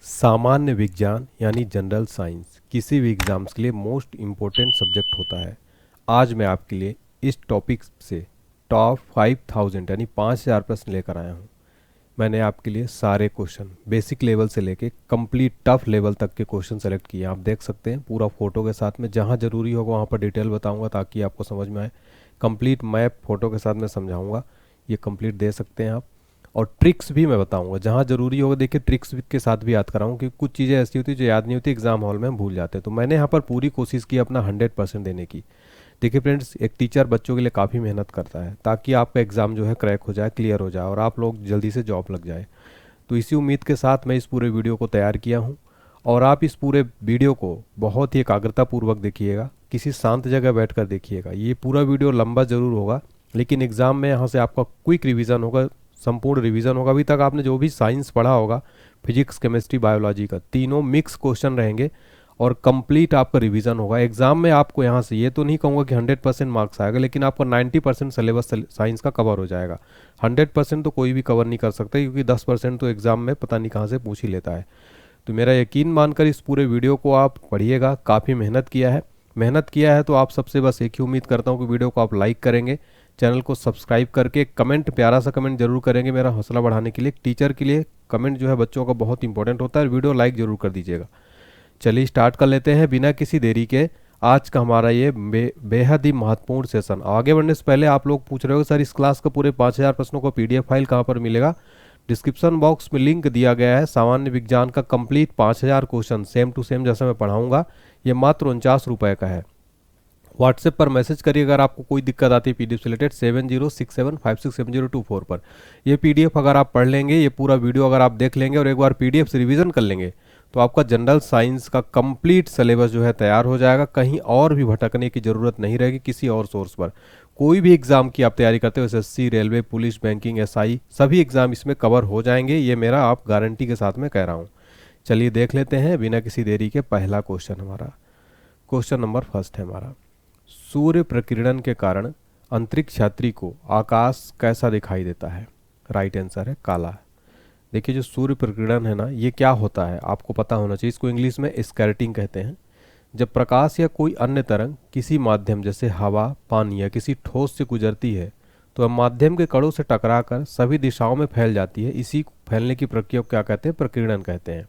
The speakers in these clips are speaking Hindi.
सामान्य विज्ञान यानी जनरल साइंस किसी भी एग्जाम्स के लिए मोस्ट इम्पोर्टेंट सब्जेक्ट होता है। आज मैं आपके लिए इस टॉपिक से टॉप 5000 यानी 5000 प्रश्न लेकर आया हूँ। मैंने आपके लिए सारे क्वेश्चन बेसिक लेवल से लेके कंप्लीट टफ लेवल तक के क्वेश्चन सेलेक्ट किए हैं। आप देख सकते हैं पूरा फोटो के साथ में, जहाँ ज़रूरी होगा वहाँ पर डिटेल बताऊँगा ताकि आपको समझ में आए। कंप्लीट मैप फोटो के साथ में समझाऊँगा, ये कंप्लीट दे सकते हैं आप। और ट्रिक्स भी मैं बताऊंगा जहाँ ज़रूरी होगा। देखिए ट्रिक्स के साथ भी याद कराऊँ कि कुछ चीज़ें ऐसी होती है जो याद नहीं होती, एग्जाम हॉल में हम भूल जाते हैं। तो मैंने यहाँ पर पूरी कोशिश की अपना 100% देने की। देखिए फ्रेंड्स, एक टीचर बच्चों के लिए काफ़ी मेहनत करता है ताकि आपका एग्ज़ाम जो है क्रैक हो जाए, क्लियर हो जाए और आप लोग जल्दी से जॉब लग जाए। तो इसी उम्मीद के साथ मैं इस पूरे वीडियो को तैयार किया हूँ। और आप इस पूरे वीडियो को बहुत ही एकाग्रतापूर्वक देखिएगा, किसी शांत जगह बैठकर देखिएगा। ये पूरा वीडियो लंबा ज़रूर होगा लेकिन एग्ज़ाम में यहाँ से आपका क्विक रिवीजन होगा, संपूर्ण रिवीजन होगा। अभी तक आपने जो भी साइंस पढ़ा होगा, फिजिक्स केमिस्ट्री बायोलॉजी का, तीनों मिक्स क्वेश्चन रहेंगे और कंप्लीट आपका रिवीजन होगा। एग्जाम में आपको यहाँ से ये तो नहीं कहूँगा कि 100% मार्क्स आएगा, लेकिन आपका 90% सिलेबस साइंस का कवर हो जाएगा। 100% तो कोई भी कवर नहीं कर सकता क्योंकि 10% तो एग्जाम में पता नहीं कहाँ से पूछ ही लेता है। तो मेरा यकीन मानकर इस पूरे वीडियो को आप पढ़िएगा। काफ़ी मेहनत किया है तो आप सबसे बस एक ही उम्मीद करता हूँ कि वीडियो को आप लाइक करेंगे, चैनल को सब्सक्राइब करके कमेंट, प्यारा सा कमेंट जरूर करेंगे मेरा हौसला बढ़ाने के लिए। टीचर के लिए कमेंट जो है बच्चों का बहुत इंपॉर्टेंट होता है। वीडियो लाइक जरूर कर दीजिएगा। चलिए स्टार्ट कर लेते हैं बिना किसी देरी के आज का हमारा ये बेहद ही महत्वपूर्ण सेशन। आगे बढ़ने से पहले आप लोग पूछ रहे हो सर इस क्लास का पूरे 5000 प्रश्नों का पीडीएफ फाइल कहाँ पर मिलेगा? डिस्क्रिप्शन बॉक्स में लिंक दिया गया है। सामान्य विज्ञान का complete 5000 question same to same जैसा मैं पढ़ाऊंगा, ये मात्र 49 रुपये का है। व्हाट्सएप पर मैसेज करिए अगर आपको कोई दिक्कत आती है पीडीएफ से रिलेटेड 7067567024 पर। ये पीडीएफ अगर आप पढ़ लेंगे, ये पूरा वीडियो अगर आप देख लेंगे और एक बार पीडीएफ से रिवीजन कर लेंगे तो आपका जनरल साइंस का कंप्लीट सिलेबस जो है तैयार हो जाएगा। कहीं और भी भटकने की ज़रूरत नहीं रहेगी किसी और सोर्स पर। कोई भी एग्ज़ाम की आप तैयारी करते हो, SSC, railway, police, banking, SI, सभी एग्ज़ाम इसमें कवर हो जाएंगे। ये मेरा आप गारंटी के साथ में कह रहा हूँ। चलिए देख लेते हैं बिना किसी देरी के पहला क्वेश्चन। हमारा क्वेश्चन नंबर फर्स्ट है हमारा, सूर्य प्रकीर्णन के कारण अंतरिक्ष यात्री को आकाश कैसा दिखाई देता है? राइट आंसर है काला। देखिए जो सूर्य प्रकीर्णन है ना, ये क्या होता है आपको पता होना चाहिए। इसको इंग्लिश में स्कैटरिंग कहते हैं। जब प्रकाश या कोई अन्य तरंग किसी माध्यम जैसे हवा, पानी या किसी ठोस से गुजरती है तो वह माध्यम के कणों से टकराकर सभी दिशाओं में फैल जाती है। इसी फैलने की प्रक्रिया को क्या कहते हैं? प्रकीर्णन कहते हैं।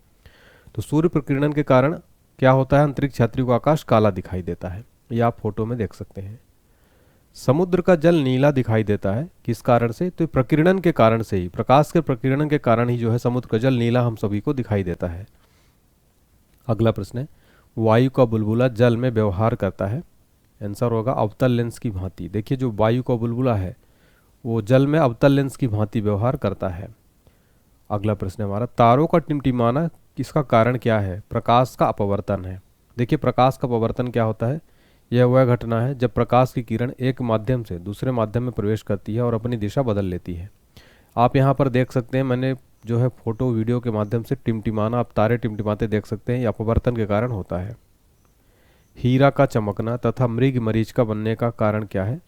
तो सूर्य प्रकीर्णन के कारण क्या होता है? अंतरिक्ष यात्री को आकाश काला दिखाई देता है। ये आप फोटो में देख सकते हैं। समुद्र का जल नीला दिखाई देता है, किस कारण से? तो प्रकीर्णन के कारण से ही, प्रकाश के प्रकीर्णन के कारण ही जो है समुद्र का जल नीला हम सभी को दिखाई देता है। अगला प्रश्न है, वायु का बुलबुला जल में व्यवहार करता है। आंसर होगा अवतल लेंस की भांति। देखिए जो वायु का बुलबुला है वो जल में अवतल लेंस की भांति व्यवहार करता है। अगला प्रश्न है हमारा, तारों का टिमटिमाना किसका कारण क्या है? प्रकाश का अपवर्तन है। देखिए प्रकाश का अपवर्तन क्या होता है? यह वह घटना है जब प्रकाश की किरण एक माध्यम से दूसरे माध्यम में प्रवेश करती है और अपनी दिशा बदल लेती है। आप यहाँ पर देख सकते हैं, मैंने जो है फोटो वीडियो के माध्यम से टिमटिमाना, आप तारे टिमटिमाते देख सकते हैं। यह अपवर्तन के कारण होता है। हीरा का चमकना तथा मृग मरीच का बनने का कारण क्या है?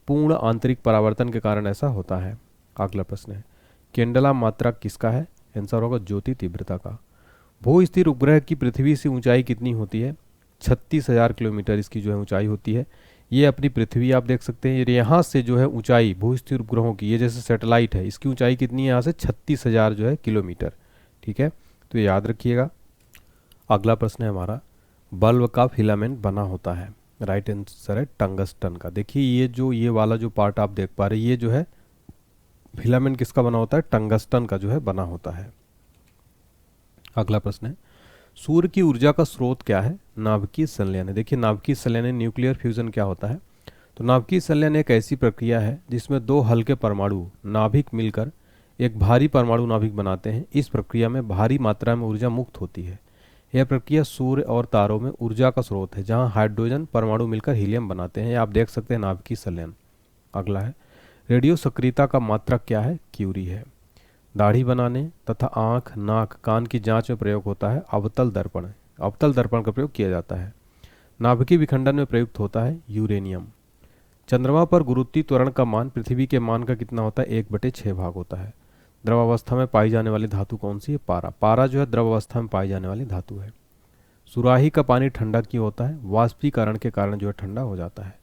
पूर्ण आंतरिक परावर्तन के कारण ऐसा होता है। अगला प्रश्न है, केंडला मात्रक किसका है? आंसर होगा ज्योति तीव्रता का। भू स्थिर उपग्रह की पृथ्वी से ऊंचाई कितनी होती है? 36,000 किलोमीटर इसकी जो है ऊंचाई होती है। ये अपनी पृथ्वी आप देख सकते हैं, यहाँ से जो है ऊंचाई भू स्थिर उपग्रहों की, ये जैसे सैटेलाइट है, इसकी ऊंचाई कितनी है? यहाँ से 36,000 जो है किलोमीटर। ठीक है, तो ये याद रखिएगा। अगला प्रश्न है हमारा, बल्ब का फिलामेंट बना होता है। राइट आंसर है टंगस्टन का। देखिए ये वाला जो पार्ट आप देख पा रहे हैं, ये जो है फिलामेंट किसका बना होता है? टंगस्टन का जो है बना होता है। अगला प्रश्न है, सूर्य की ऊर्जा का स्रोत क्या है? नाभिकीय संलयन है। देखिए नाभिकीय संलयन, न्यूक्लियर फ्यूजन क्या होता है? तो नाभिकीय संलयन एक ऐसी प्रक्रिया है जिसमें दो हल्के परमाणु नाभिक मिलकर एक भारी परमाणु नाभिक बनाते हैं। इस प्रक्रिया में भारी मात्रा में ऊर्जा मुक्त होती है। यह प्रक्रिया सूर्य और तारों में ऊर्जा का स्रोत है, जहाँ हाइड्रोजन परमाणु मिलकर हीलियम बनाते हैं। आप देख सकते हैं नाभिकीय संलयन। अगला है, रेडियो सक्रियता का मात्रक क्या है? क्यूरी है। दाढ़ी बनाने तथा आंख, नाक, कान की जांच में प्रयोग होता है अवतल दर्पण। अवतल दर्पण का प्रयोग किया जाता है। नाभिकीय विखंडन में प्रयुक्त होता है यूरेनियम। चंद्रमा पर गुरुत्वीय त्वरण का मान पृथ्वी के मान का कितना होता है? 1/6 भाग होता है। द्रवावस्था में पाई जाने वाली धातु कौन सी है? पारा। पारा जो है द्रवावस्था में पाई जाने वाली धातु है। सुराही का पानी ठंडा क्यों होता है? वाष्पीकरण के कारण जो है ठंडा हो जाता है।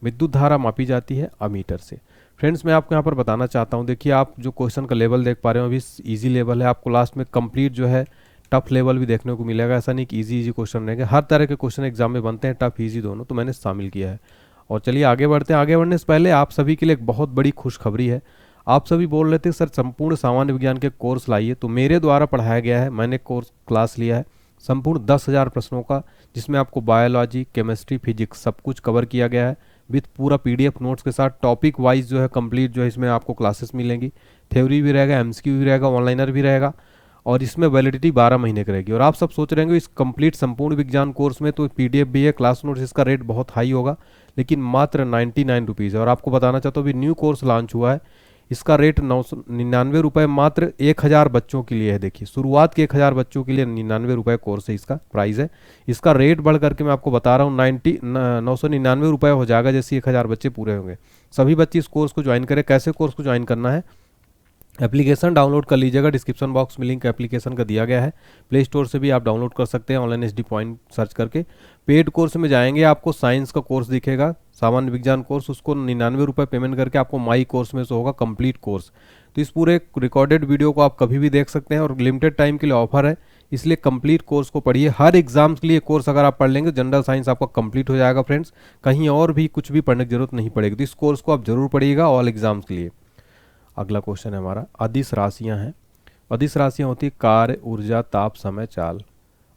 विद्युत धारा मापी जाती है अमीटर से। फ्रेंड्स मैं आपको यहाँ पर बताना चाहता हूँ, देखिए आप जो क्वेश्चन का लेवल देख पा रहे हो अभी इजी लेवल है, आपको लास्ट में कंप्लीट जो है टफ लेवल भी देखने को मिलेगा। ऐसा नहीं कि इजी क्वेश्चन रहेंगे, हर तरह के क्वेश्चन एग्जाम में बनते हैं, टफ इजी दोनों, तो मैंने शामिल किया है। और चलिए आगे बढ़ते हैं। आगे बढ़ने से पहले आप सभी के लिए एक बहुत बड़ी खुशखबरी है। आप सभी बोल रहे थे सर संपूर्ण सामान्य विज्ञान के कोर्स लाइए, तो मेरे द्वारा पढ़ाया गया है, मैंने कोर्स क्लास लिया है संपूर्ण 10,000 प्रश्नों का, जिसमें आपको बायोलॉजी, केमिस्ट्री, फिजिक्स सब कुछ कवर किया गया है विथ पूरा पीडीएफ नोट्स के साथ। टॉपिक वाइज जो है कंप्लीट जो है इसमें आपको क्लासेस मिलेंगी, थ्योरी भी रहेगा, एमसीक्यू भी रहेगा, ऑनलाइनर भी रहेगा, और इसमें वैलिडिटी 12 महीने की रहेगी। और आप सब सोच रहे होंगे इस कंप्लीट संपूर्ण विज्ञान कोर्स में तो पीडीएफ भी है, क्लास नोट्स, इसका रेट बहुत हाई होगा, लेकिन मात्र 99 रुपीज़ है। और आपको बताना चाहता हूँ अभी न्यू कोर्स लॉन्च हुआ है, इसका रेट 999 रुपये मात्र 1000 बच्चों के लिए है। देखिए शुरुआत के 1000 बच्चों के लिए 99 रुपये कोर्स है, इसका प्राइस है। इसका रेट बढ़ करके मैं आपको बता रहा हूँ 999 रुपये हो जाएगा जैसे 1000 बच्चे पूरे होंगे। सभी बच्चे इस कोर्स को ज्वाइन करें। कैसे कोर्स को ज्वाइन करना है? एप्लीकेशन डाउनलोड कर लीजिएगा, डिस्क्रिप्शन बॉक्स में लिंक एप्लीकेशन का दिया गया है, प्ले स्टोर से भी आप डाउनलोड कर सकते हैं ऑनलाइन एसडी पॉइंट सर्च करके। पेड कोर्स में जाएंगे, आपको साइंस का कोर्स दिखेगा, सामान्य विज्ञान कोर्स, उसको 99 रुपये पेमेंट करके आपको माई कोर्स में से होगा कंप्लीट कोर्स। तो इस पूरे रिकॉर्डेड वीडियो को आप कभी भी देख सकते हैं, और लिमिटेड टाइम के लिए ऑफर है, इसलिए कंप्लीट कोर्स को पढ़िए। हर एग्जाम्स के लिए कोर्स अगर आप पढ़ लेंगे जनरल साइंस आपका कंप्लीट हो जाएगा फ्रेंड्स, कहीं और भी कुछ भी पढ़ने की जरूरत नहीं पड़ेगी। तो इस कोर्स को आप जरूर पढ़िएगा ऑल एग्जाम्स के लिए। अगला क्वेश्चन है हमारा, अदिश राशियां हैं। अदिश राशियां होती है कार्य, ऊर्जा, ताप, समय, चाल।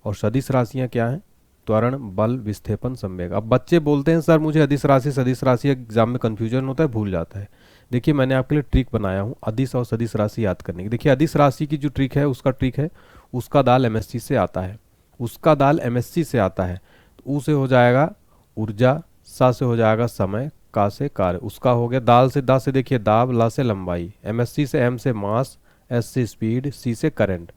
और सदिश राशियां क्या हैं? त्वरण, बल, विस्थेपन, संवेग। अब बच्चे बोलते हैं सर मुझे अदिश राशि सदिश राशि एग्जाम में कन्फ्यूजन होता है, भूल जाता है। देखिए मैंने आपके लिए ट्रिक बनाया हूँ अदिश और सदिश राशि याद करने की। देखिए अदिश राशि की जो ट्रिक है उसका ट्रिक है, उसका दाल एमएससी से आता है, उसका दाल एमएससी से आता है। तो ऊ से हो जाएगा ऊर्जा, सा से हो जाएगा समय, का से कार्य। उसका हो गया दाल से, दा से देखिए दाब, ला से लंबाई, एमएससी से एम से मास, एस से स्पीड, सी से करंट,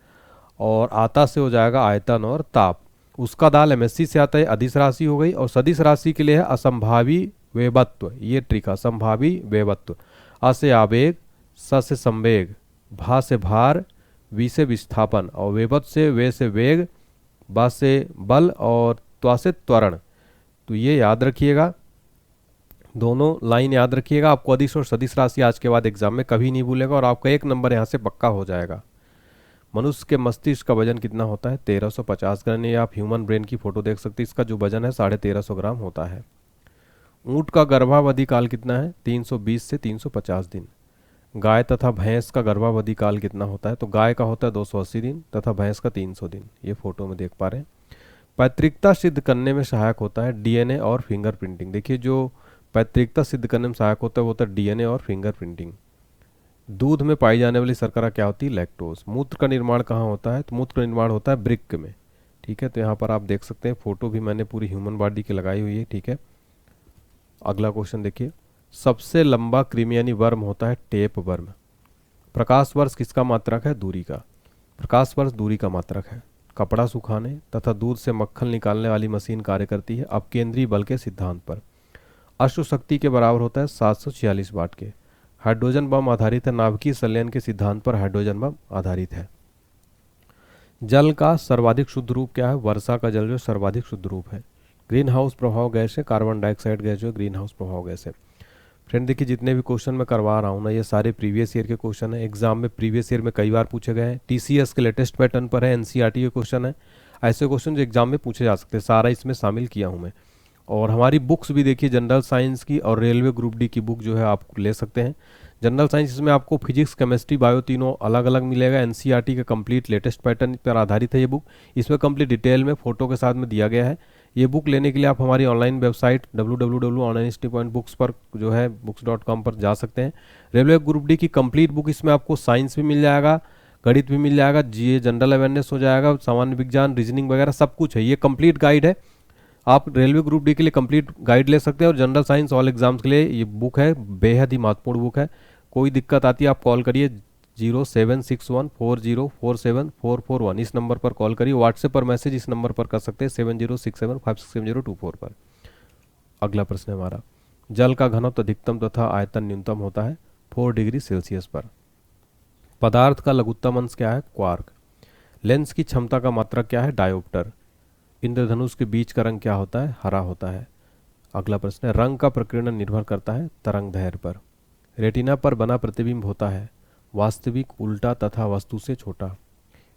और आता से हो जाएगा आयतन और ताप। उसका दाल एमएससी से आता है, अदिश राशि हो गई। और सदिश राशि के लिए है असंभावी वेवत्व, ये ट्रिक है, असंभावी वेवत्व। आ से आवेग, स से संवेग, भा से भार, वी से विस्थापन, और वेवत्व से वे से वेग, बा से बल, और त्वा से त्वरण। तो ये याद रखिएगा, दोनों लाइन याद रखिएगा। आपको अदिश और सदिश राशि आज के बाद एग्जाम में कभी नहीं भूलेगा, और आपका 1 नंबर यहाँ से पक्का हो जाएगा। मनुष्य के मस्तिष्क का वजन कितना होता है? 1350 ग्राम। ये आप ह्यूमन ब्रेन की फोटो देख सकते हैं, इसका जो वजन है 1350 ग्राम होता है। ऊंट का गर्भावधि काल कितना है? 320 से 350 दिन। गाय तथा भैंस का गर्भावधि काल कितना होता है? तो गाय का होता है 280 दिन तथा भैंस का 300 दिन। ये फोटो में देख पा रहे हैं। पैतृकता सिद्ध करने में सहायक होता है डीएनए और फिंगरप्रिंटिंग। देखिए जो पैतृकता सिद्ध करने में सहायक होता है वो होता है डीएनए और फिंगरप्रिंटिंग। दूध में पाई जाने वाली शर्करा क्या होती है? लैक्टोज। मूत्र का निर्माण कहाँ होता है? तो मूत्र का निर्माण होता है वृक्क में। ठीक है, तो यहाँ पर आप देख सकते हैं, फोटो भी मैंने पूरी ह्यूमन बॉडी की लगाई हुई है। ठीक है, अगला क्वेश्चन देखिए, सबसे लंबा कृमि यानी वर्म होता है टेप वर्म। प्रकाश वर्ष किसका मात्रक है? दूरी का। प्रकाश वर्ष दूरी का मात्रक है। कपड़ा सुखाने तथा दूध से मक्खन निकालने वाली मशीन कार्य करती है अपकेंद्रीय बल के सिद्धांत पर। अश्व शक्ति के बराबर होता है 746 वाट के। हाइड्रोजन बम आधारित है, नाभिकीय संलयन के सिद्धांत पर हाइड्रोजन बम आधारित है। जल का सर्वाधिक शुद्ध रूप क्या है? वर्षा का जल जो सर्वाधिक शुद्ध रूप है। ग्रीन हाउस प्रभाव गैस है, कार्बन डाइऑक्साइड गैस जो ग्रीन हाउस प्रभाव गैस है। फ्रेंड देखिए जितने भी क्वेश्चन मैं करवा रहा हूँ ना, ये सारे प्रीवियस ईयर के क्वेश्चन है, एग्जाम में प्रीवियस ईयर में कई बार पूछे गए हैं, टीसीएस के लेटेस्ट पैटर्न पर है, एनसीईआरटी के क्वेश्चन है, ऐसे क्वेश्चन जो एग्जाम में पूछे जा सकते हैं, सारा इसमें शामिल किया हूँ मैं। और हमारी बुक्स भी देखिए, जनरल साइंस की और रेलवे ग्रुप डी की बुक जो है आप ले सकते हैं। जनरल साइंस इसमें आपको फिजिक्स, केमिस्ट्री, बायो तीनों अलग अलग मिलेगा। एनसीईआरटी का कंप्लीट लेटेस्ट पैटर्न पर आधारित है ये बुक, इसमें कंप्लीट डिटेल में फोटो के साथ में दिया गया है। ये बुक लेने के लिए आप हमारी ऑनलाइन वेबसाइट www.onlinestudent.books पर जो है books.com पर जा सकते हैं। रेलवे ग्रुप डी की कंप्लीट बुक, इसमें आपको साइंस भी मिल जाएगा, गणित भी मिल जाएगा, जीए जनरल अवेयरनेस हो जाएगा, सामान्य विज्ञान, रीजनिंग वगैरह सब कुछ है। ये कंप्लीट गाइड है, आप रेलवे ग्रुप डी के लिए कंप्लीट गाइड ले सकते हैं। और जनरल साइंस ऑल एग्जाम्स के लिए ये बुक है, बेहद ही महत्वपूर्ण बुक है। कोई दिक्कत आती है आप कॉल करिए 076140474441, इस नंबर पर कॉल करिए। व्हाट्सएप पर मैसेज इस नंबर पर कर सकते हैं 7067567024 पर। अगला प्रश्न है हमारा, जल का घनत्व अधिकतम तथा आयतन न्यूनतम होता है 4 डिग्री सेल्सियस पर। पदार्थ का लघुत्तम अंश क्या है? क्वार्क। लेंस की क्षमता का मात्रक क्या है? डायोप्टर। इंद्रधनुष के बीच का रंग क्या होता है? हरा होता है। अगला प्रश्न है, रंग का प्रकीर्णन निर्भर करता है तरंग दैर्ध्य पर। रेटिना पर बना प्रतिबिंब होता है वास्तविक, उल्टा तथा वस्तु से छोटा।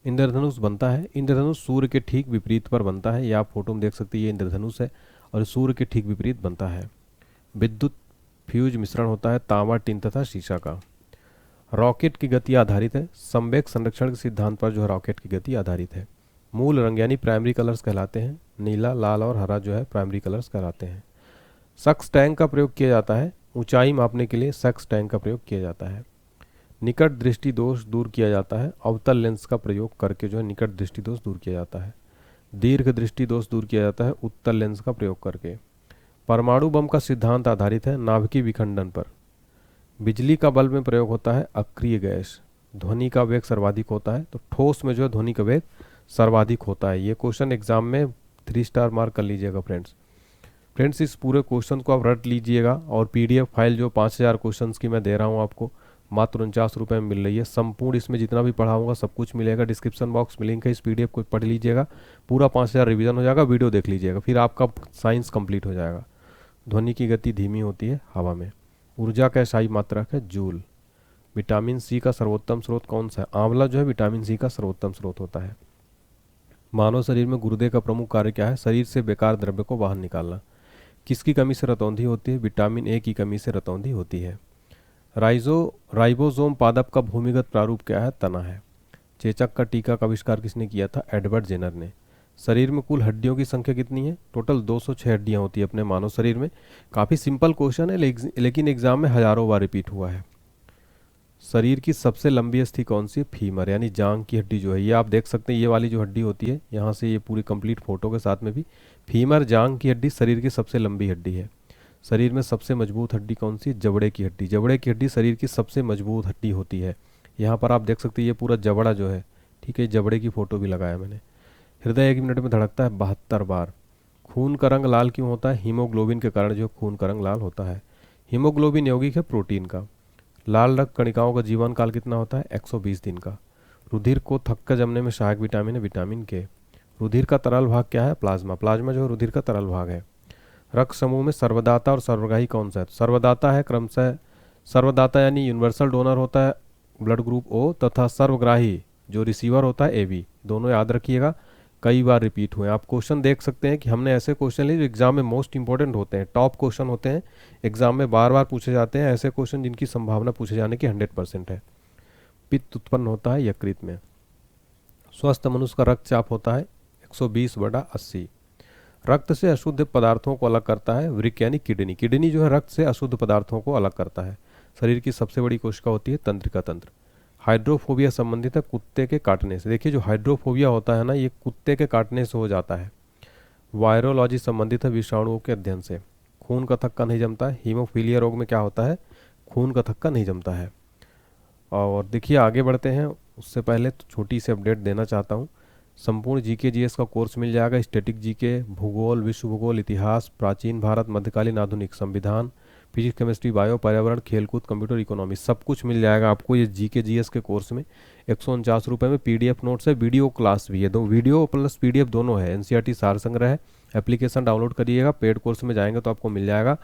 इंद्रधनुष बनता है, इंद्रधनुष सूर्य के ठीक विपरीत पर बनता है। ये आप फोटो में देख सकते हैं, ये इंद्रधनुष है और सूर्य के ठीक विपरीत बनता है। विद्युत फ्यूज मिश्रण होता है तांबा, टिन तथा शीशा का। रॉकेट की गति आधारित है संवेग संरक्षण के सिद्धांत पर जो है रॉकेट की गति आधारित है। मूल रंग यानी प्राइमरी कलर्स कहलाते हैं, नीला, लाल और हरा जो है प्राइमरी कलर्स कहलाते हैं। सक्स टैंक का प्रयोग किया जाता है ऊंचाई मापने के लिए, सक्स टैंक का प्रयोग किया जाता है। निकट दृष्टि दोष दूर किया जाता है अवतल लेंस का प्रयोग करके जो है निकट दृष्टि दोष दूर किया जाता है। दीर्घ दृष्टि दोष दूर किया जाता है उत्तल लेंस का प्रयोग करके। परमाणु बम का सिद्धांत आधारित है नाभिकीय विखंडन पर। बिजली का बल्ब में प्रयोग होता है अक्रिय गैस। ध्वनि का वेग सर्वाधिक होता है, तो ठोस में जो है ध्वनि का वेग सर्वाधिक होता है। ये क्वेश्चन एग्जाम में 3 स्टार मार्क कर लीजिएगा फ्रेंड्स इस पूरे क्वेश्चन को आप रट लीजिएगा और पीडीएफ फाइल जो 5000 क्वेश्चन की मैं दे रहा हूँ आपको मात्र 49 रुपये में मिल रही है। संपूर्ण इसमें जितना भी पढ़ाऊंगा सब कुछ मिलेगा, डिस्क्रिप्शन बॉक्स में लिंक है, इस पीडीएफ को पढ़ लीजिएगा, पूरा 5000 रिवीजन हो जाएगा, वीडियो देख लीजिएगा, फिर आपका साइंस कंप्लीट हो जाएगा। ध्वनि की गति धीमी होती है हवा में। ऊर्जा का SI मात्रक है जूल। विटामिन सी का सर्वोत्तम स्रोत कौन सा है? आंवला जो है विटामिन सी का सर्वोत्तम स्रोत होता है। मानव शरीर में गुर्दे का प्रमुख कार्य क्या है? शरीर से बेकार द्रव्य को बाहर निकालना। किसकी कमी से रतौंधी होती है? विटामिन ए की कमी से रतौंधी होती है। राइबोसोम पादप का भूमिगत प्रारूप क्या है? तना है। चेचक का टीका का आविष्कार किसने किया था? एडवर्ड जेनर ने। शरीर में कुल हड्डियों की संख्या कितनी है? टोटल 206 हड्डियां होती है अपने मानव शरीर में। काफ़ी सिंपल क्वेश्चन है लेकिन एग्जाम में हजारों बार रिपीट हुआ है। शरीर की सबसे लंबी अस्थि कौन सी है? फीमर यानी जांग की हड्डी जो है, ये आप देख सकते हैं, ये वाली जो हड्डी होती है यहाँ से, ये पूरी कंप्लीट फोटो के साथ में भी, फीमर जांग की हड्डी शरीर की सबसे लंबी हड्डी है। शरीर में सबसे मजबूत हड्डी कौन सी? जबड़े की हड्डी। जबड़े की हड्डी शरीर की सबसे मजबूत हड्डी होती है। यहाँ पर आप देख सकते हैं ये पूरा जबड़ा जो है, ठीक है, जबड़े की फोटो भी लगाया मैंने। हृदय 1 मिनट में धड़कता है 72 बार। खून का रंग लाल क्यों होता है? हीमोग्लोबिन के कारण जो खून का रंग लाल होता है। हीमोग्लोबिन यौगिक है प्रोटीन का। लाल रक्त कणिकाओं का जीवन काल कितना होता है? 120 दिन का। रुधिर को थक्का जमने में सहायक विटामिन है विटामिन के। रुधिर का तरल भाग क्या है? प्लाज्मा। प्लाज्मा जो है रुधिर का तरल भाग है। रक्त समूह में सर्वदाता और सर्वग्राही कौन सा है? सर्वदाता है क्रमशः, सर्वदाता यानी यूनिवर्सल डोनर होता है ब्लड ग्रुप O, तथा सर्वग्राही जो रिसीवर होता है AB। दोनों याद रखिएगा, कई बार रिपीट हुए। आप क्वेश्चन देख सकते हैं कि हमने ऐसे क्वेश्चन लिए जो एग्जाम में मोस्ट इंपॉर्टेंट होते हैं, टॉप क्वेश्चन होते हैं, एग्जाम में बार बार पूछे जाते हैं, ऐसे क्वेश्चन जिनकी संभावना पूछे जाने की 100% है। पित्त उत्पन्न होता है यकृत में। स्वस्थ मनुष्य का रक्तचाप होता है 120/80। रक्त से अशुद्ध पदार्थों को अलग करता है वृक्क यानी किडनी। किडनी जो है रक्त से अशुद्ध पदार्थों को अलग करता है। शरीर की सबसे बड़ी कोशिका होती है तंत्रिका तंत्र। हाइड्रोफोबिया संबंधित है कुत्ते के काटने से। देखिए जो हाइड्रोफोबिया होता है ना, ये कुत्ते के काटने से हो जाता है। वायरोलॉजी संबंधित है विषाणुओं के अध्ययन से। खून का थक्का नहीं जमता है। हीमोफीलिया रोग में क्या होता है? खून का थक्का नहीं जमता है। और देखिए आगे बढ़ते हैं, उससे पहले तो छोटी सी अपडेट देना चाहता हूँ। संपूर्ण जीके जीएस का कोर्स मिल जाएगा। स्टैटिक जीके, भूगोल, विश्व भूगोल, इतिहास, प्राचीन भारत, मध्यकालीन, आधुनिक, संविधान, फिजिक्स, केमिस्ट्री, बायो, पर्यावरण, खेलकूद, कंप्यूटर, इकोनॉमी, सब कुछ मिल जाएगा आपको ये जीके जीएस के कोर्स में। 149 रुपये में पीडीएफ नोट्स है, वीडियो क्लास भी है, दो वीडियो प्लस पीडीएफ दोनों है। एनसीईआरटी सार संग्रह है। एप्लीकेशन डाउनलोड करिएगा, पेड कोर्स में जाएंगे तो आपको मिल जाएगा।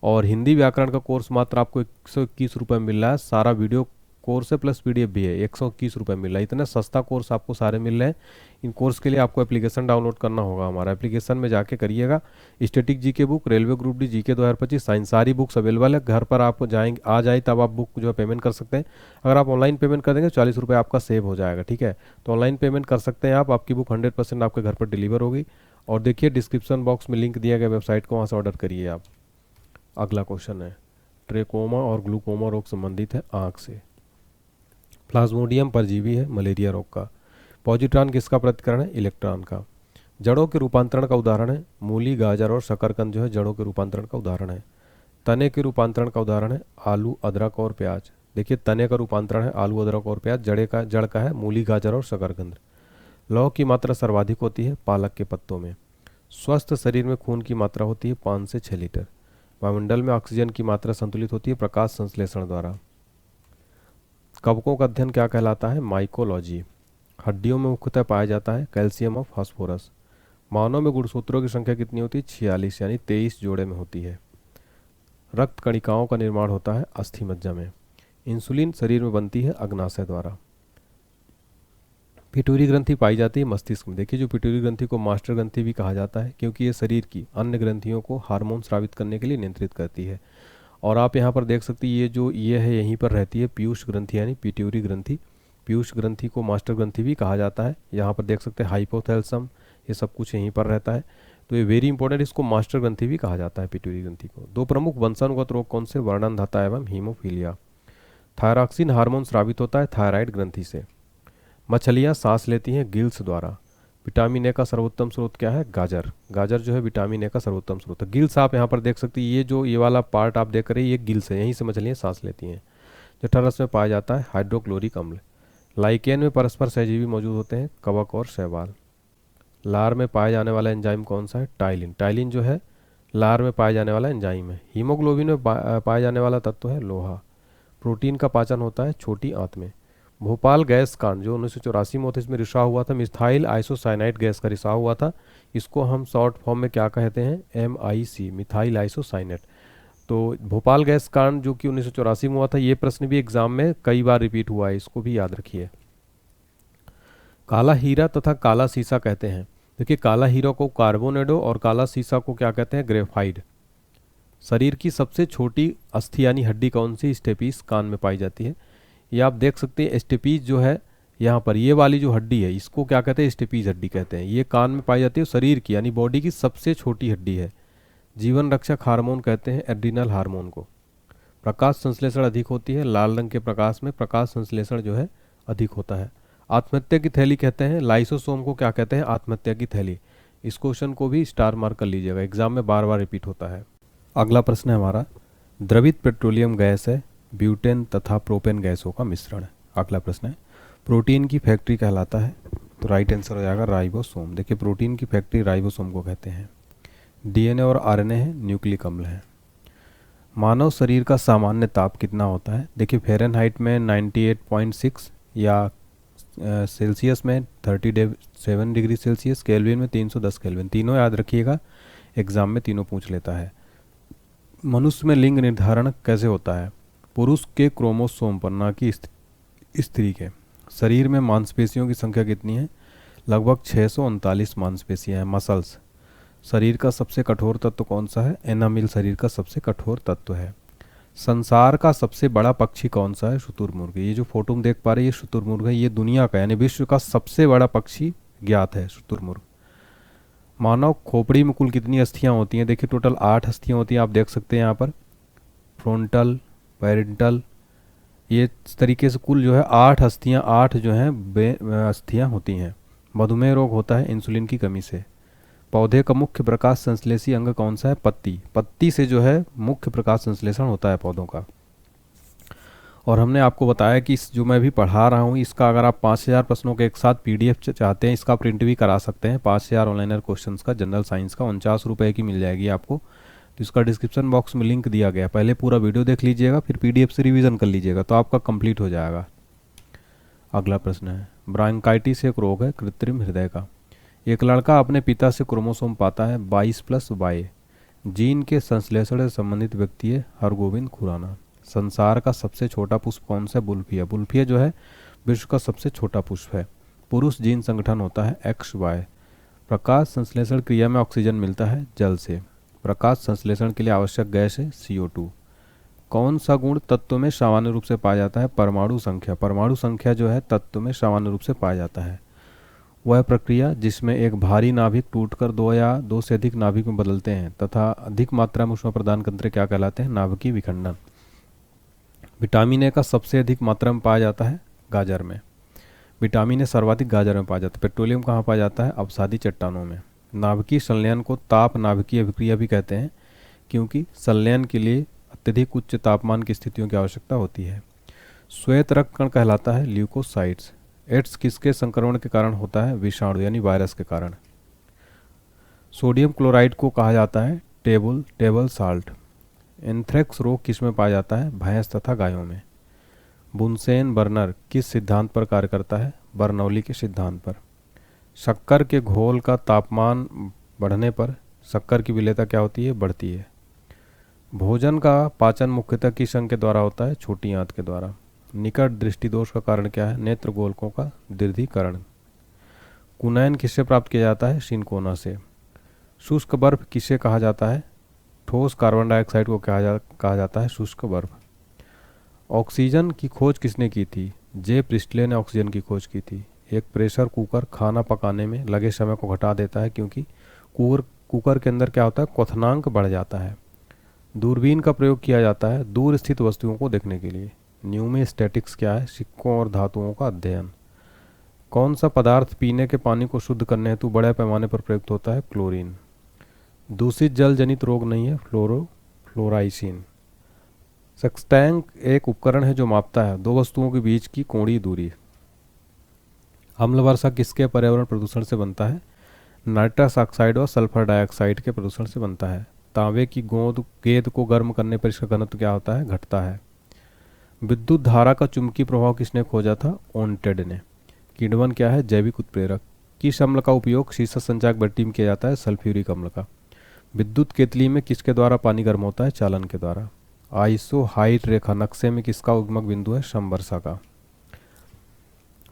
और हिंदी व्याकरण का कोर्स मात्र आपको 121 रुपये में मिल रहा है। सारा वीडियो कोर्स है प्लस पीडीएफ भी है, 121 रुपये मिल रहा है। इतना सस्ता कोर्स आपको सारे मिल रहे हैं। इन कोर्स के लिए आपको एप्लीकेशन डाउनलोड करना होगा। हमारा एप्लीकेशन में जाके करिएगा। Static GK book, railway group D GK 2025, science, सारी बुक्स अवेलेबल है। घर पर आप जाएंगे, आ जाए तब आप बुक जो है पेमेंट कर सकते हैं। अगर आप ऑनलाइन पेमेंट कर देंगे 40 रुपये आपका सेव हो जाएगा, ठीक है। तो ऑनलाइन पेमेंट कर सकते हैं आप, आपकी बुक 100% आपके घर पर डिलीवर होगी। और देखिए डिस्क्रिप्शन बॉक्स में लिंक दिया गया वेबसाइट को, वहाँ से ऑर्डर करिए आप। अगला क्वेश्चन है, ट्रेकोमा और ग्लूकोमा रोग संबंधित है आँख से। प्लाज्मोडियम परजीवी है मलेरिया रोग का। पॉजिट्रॉन किसका प्रतिकरण है? इलेक्ट्रॉन का। जड़ों के रूपांतरण का उदाहरण है मूली, गाजर और शकरकंद जो है जड़ों के रूपांतरण का उदाहरण है। तने के रूपांतरण का उदाहरण है आलू, अदरक और प्याज। देखिए तने का रूपांतरण है आलू, अदरक और प्याज। जड़ का है मूली, गाजर और शकरकंद। लौह की मात्रा सर्वाधिक होती है पालक के पत्तों में। स्वस्थ शरीर में खून की मात्रा होती है 5 से 6 लीटर। वायुमंडल में ऑक्सीजन की मात्रा संतुलित होती है प्रकाश संश्लेषण द्वारा। कवकों का अध्ययन क्या कहलाता है? माइकोलॉजी। हड्डियों में मुख्यतः पाया जाता है कैल्शियम और फास्फोरस। मानव में गुणसूत्रों की संख्या कितनी होती है? 46 यानी 23 जोड़े में होती है। रक्त कणिकाओं का निर्माण होता है अस्थि मज्जा में। इंसुलिन शरीर में बनती है अग्नाशय द्वारा। पिट्यूटरी ग्रंथि पाई जाती है मस्तिष्क में। देखिए जो पिट्यूटरी ग्रंथि को मास्टर ग्रंथि भी कहा जाता है क्योंकि ये शरीर की अन्य ग्रंथियों को हार्मोन स्रावित करने के लिए नियंत्रित करती है। और आप यहाँ पर देख सकते हैं ये है यहीं पर रहती है पीयूष ग्रंथि यानी पिट्यूटरी ग्रंथि। पीयूष ग्रंथि को मास्टर ग्रंथि भी कहा जाता है। यहाँ पर देख सकते हैं हाइपोथैलेमस, ये सब कुछ यहीं पर रहता है। तो ये वेरी इंपॉर्टेंट, इसको मास्टर ग्रंथि भी कहा जाता है पिट्यूटरी ग्रंथि को। दो प्रमुख वंशानुगत रोग कौन से? वर्णनधाता एवं हीमोफीलिया। थायरॉक्सिन हार्मोन स्रावित होता है थायराइड ग्रंथि से। मछलियाँ सांस लेती हैं गिल्स द्वारा। विटामिन ए का सर्वोत्तम स्रोत क्या है? गाजर। गाजर जो है विटामिन ए का सर्वोत्तम स्रोत है। गिल्स आप यहाँ पर देख सकते हैं, ये वाला पार्ट आप देख रहे हैं, ये गिल्स है, यहीं से मछलियाँ सांस लेती हैं। जठररस में पाया जाता है हाइड्रोक्लोरिक अम्ल। लाइकेन में परस्पर सहजीवी मौजूद होते हैं कवक और शैवाल। लार में पाया जाने वाला एंजाइम कौन सा है? टाइलिन। टाइलिन जो है लार में पाया जाने वाला एंजाइम है। हीमोग्लोबिन में पाया जाने वाला तत्व है लोहा। प्रोटीन का पाचन होता है छोटी आंत में। भोपाल गैस कांड जो 1984 में होता है, इसमें रिसाव हुआ था मिथाइल आइसोसाइनाइड गैस का रिसाव हुआ था। इसको हम शॉर्ट फॉर्म में क्या कहते हैं? MIC, methyl isocyanate. तो भोपाल गैस कांड जो कि 1984 में हुआ था, ये प्रश्न भी एग्जाम में कई बार रिपीट हुआ है, इसको भी याद रखिए। काला हीरा तथा काला सीसा कहते हैं। देखिए काला हीरा को कार्बोनेडो और काला सीसा को क्या कहते हैं? ग्रेफाइड। शरीर की सबसे छोटी अस्थि यानी हड्डी कौन सी? स्टेपीज कान में पाई जाती है। ये आप देख सकते हैं स्टेपीज जो है यहाँ पर, ये वाली जो हड्डी है इसको क्या कहते हैं? स्टेपीज हड्डी कहते हैं। ये कान में पाई जाती है, शरीर की यानी बॉडी की सबसे छोटी हड्डी है। जीवन रक्षक हार्मोन कहते हैं एड्रिनल हार्मोन को। प्रकाश संश्लेषण अधिक होती है लाल रंग के प्रकाश में, प्रकाश संश्लेषण जो है अधिक होता है। आत्महत्या की थैली कहते हैं लाइसोसोम को क्या कहते हैं? आत्महत्या की थैली। इस क्वेश्चन को भी स्टार मार्क कर लीजिएगा, एग्जाम में बार बार रिपीट होता है। अगला प्रश्न है हमारा, द्रवित पेट्रोलियम गैस है ब्यूटेन तथा प्रोपेन गैसों का मिश्रण है। अगला प्रश्न है, प्रोटीन की फैक्ट्री कहलाता है? तो राइट आंसर हो जाएगा राइबोसोम। देखिए प्रोटीन की फैक्ट्री राइबोसोम को कहते हैं। DNA और RNA है, न्यूक्लिक अम्ल है। मानव शरीर का सामान्य ताप कितना होता है? देखिए फ़ारेनहाइट में 98.6 या सेल्सियस में 37 डिग्री सेल्सियस, केल्विन में 310 केल्विन। तीनों याद रखिएगा, एग्जाम में तीनों पूछ लेता है। मनुष्य में लिंग निर्धारण कैसे होता है? पुरुष के क्रोमोसोम पर, ना कि स्त्री के। शरीर में मांसपेशियों की संख्या कितनी है? लगभग 639 मांसपेशियां हैं, मसल्स। शरीर का सबसे कठोर तत्व कौन सा है? एनामिल शरीर का सबसे कठोर तत्व है। संसार का सबसे बड़ा पक्षी कौन सा है? शुतुरमुर्ग। ये जो फोटो में देख पा रहे हैं ये शुतुरमुर्ग है, ये दुनिया का यानी विश्व का सबसे बड़ा पक्षी ज्ञात है शुतुरमुर्ग। मानव खोपड़ी में कुल कितनी अस्थियां होती हैं? देखिए टोटल 8 अस्थियां होती हैं, आप देख सकते हैं यहाँ पर। फ्रंटल, पैरेंटल, ये इस तरीके से कुल जो है 8 अस्थियां, 8 जो हैं अस्थियां होती हैं। मधुमेह रोग होता है इंसुलिन की कमी से। पौधे का मुख्य प्रकाश संश्लेषी अंग कौन सा है? पत्ती। पत्ती से जो है मुख्य प्रकाश संश्लेषण होता है पौधों का। और हमने आपको बताया कि इस जो मैं भी पढ़ा रहा हूँ इसका अगर आप 5000 प्रश्नों के एक साथ PDF चाहते हैं, इसका प्रिंट भी करा सकते हैं। 5000 ऑनलाइनर क्वेश्चंस का जनरल साइंस का 49 रुपये की मिल जाएगी आपको। तो इसका डिस्क्रिप्शन बॉक्स में लिंक दिया गया, पहले पूरा वीडियो देख लीजिएगा, फिर PDF से रिवीजन कर लीजिएगा, तो आपका कंप्लीट हो जाएगा। अगला प्रश्न है, ब्रांकाइटिस एक रोग है कृत्रिम हृदय का। एक लड़का अपने पिता से क्रोमोसोम पाता है 22+Y। जीन के संश्लेषण से संबंधित व्यक्ति है हरगोविंद खुराना। संसार का सबसे छोटा पुष्प कौन सा? बुल्फिया। बुल्फिया जो है विश्व का सबसे छोटा पुष्प है। पुरुष जीन संगठन होता है XY। प्रकाश संश्लेषण क्रिया में ऑक्सीजन मिलता है जल से। प्रकाश संश्लेषण के लिए आवश्यक गैस है CO2। कौन सा गुण तत्व में सामान्य रूप से पाया जाता है? परमाणु संख्या। परमाणु संख्या जो है तत्व में सामान्य रूप से पाया जाता है। वह प्रक्रिया जिसमें एक भारी नाभिक टूटकर 2 या 2 से अधिक नाभिक में बदलते हैं तथा अधिक मात्रा में ऊष्मा प्रदान करते क्या कहलाते हैं? नाभिकीय विखंडन। विटामिन ए का सबसे अधिक मात्रा में पाया जाता है गाजर में। विटामिन ए सर्वाधिक गाजर में पाया जाता है। पेट्रोलियम कहाँ पाया जाता है? अवसादी चट्टानों में। नाभिकीय संलयन को ताप नाभिकीय अभिक्रिया भी कहते हैं क्योंकि संलयन के लिए अत्यधिक उच्च तापमान की स्थितियों की आवश्यकता होती है। श्वेत रक्त कण कहलाता है ल्यूकोसाइट्स। एड्स किसके संक्रमण के कारण होता है? विषाणु यानी वायरस के कारण। सोडियम क्लोराइड को कहा जाता है टेबल साल्ट। एंथ्रेक्स रोग किस में पाया जाता है? भैंस तथा गायों में। बुनसेन बर्नर किस सिद्धांत पर कार्य करता है? बर्नौली के सिद्धांत पर। शक्कर के घोल का तापमान बढ़ने पर शक्कर की विलेयता क्या होती है? बढ़ती है। भोजन का पाचन मुख्यतः किस अंग के द्वारा होता है? छोटी आंत के द्वारा। निकट दृष्टि दोष का कारण क्या है? नेत्र गोलकों का दीर्घीकरण। कुनैन किससे प्राप्त किया जाता है? सिनकोना से। शुष्क बर्फ किसे कहा जाता है? ठोस कार्बन डाइऑक्साइड को कहा जाता है शुष्क बर्फ। ऑक्सीजन की खोज किसने की थी? जे प्रिस्टले ने ऑक्सीजन की खोज की थी। एक प्रेशर कुकर खाना पकाने में लगे समय को घटा देता है क्योंकि कुकर के अंदर क्या होता है? क्वथनांक बढ़ जाता है। दूरबीन का प्रयोग किया जाता है दूर स्थित वस्तुओं को देखने के लिए। न्यूमेस्टैटिक्स क्या है? सिक्कों और धातुओं का अध्ययन। कौन सा पदार्थ पीने के पानी को शुद्ध करने हेतु बड़े पैमाने पर प्रयुक्त होता है? क्लोरीन। दूषित जल जनित रोग नहीं है फ्लोराइसिन। सेक्सटैंक एक उपकरण है जो मापता है दो वस्तुओं के बीच की कोणीय दूरी। अम्ल वर्षा किसके पर्यावरण प्रदूषण से बनता है? नाइट्रस ऑक्साइड और सल्फर डाइऑक्साइड के प्रदूषण से बनता है। तांबे की गेंद को गर्म करने पर इसका घनत्व क्या होता है? घटता है। विद्युत धारा का चुंबकीय प्रभाव किसने खोजा था? ओनटेड ने। किण्वन क्या है? जैविक उत्प्रेरक। किस अम्ल का उपयोग शीर्ष संचायक बैटरी में किया जाता है? सल्फ्यूरिक अम्ल का। विद्युत केतली में किसके द्वारा पानी गर्म होता है? चालन के द्वारा। आइसो हाइट रेखा नक्शे में किसका उगमक बिंदु है? समवर्षा का।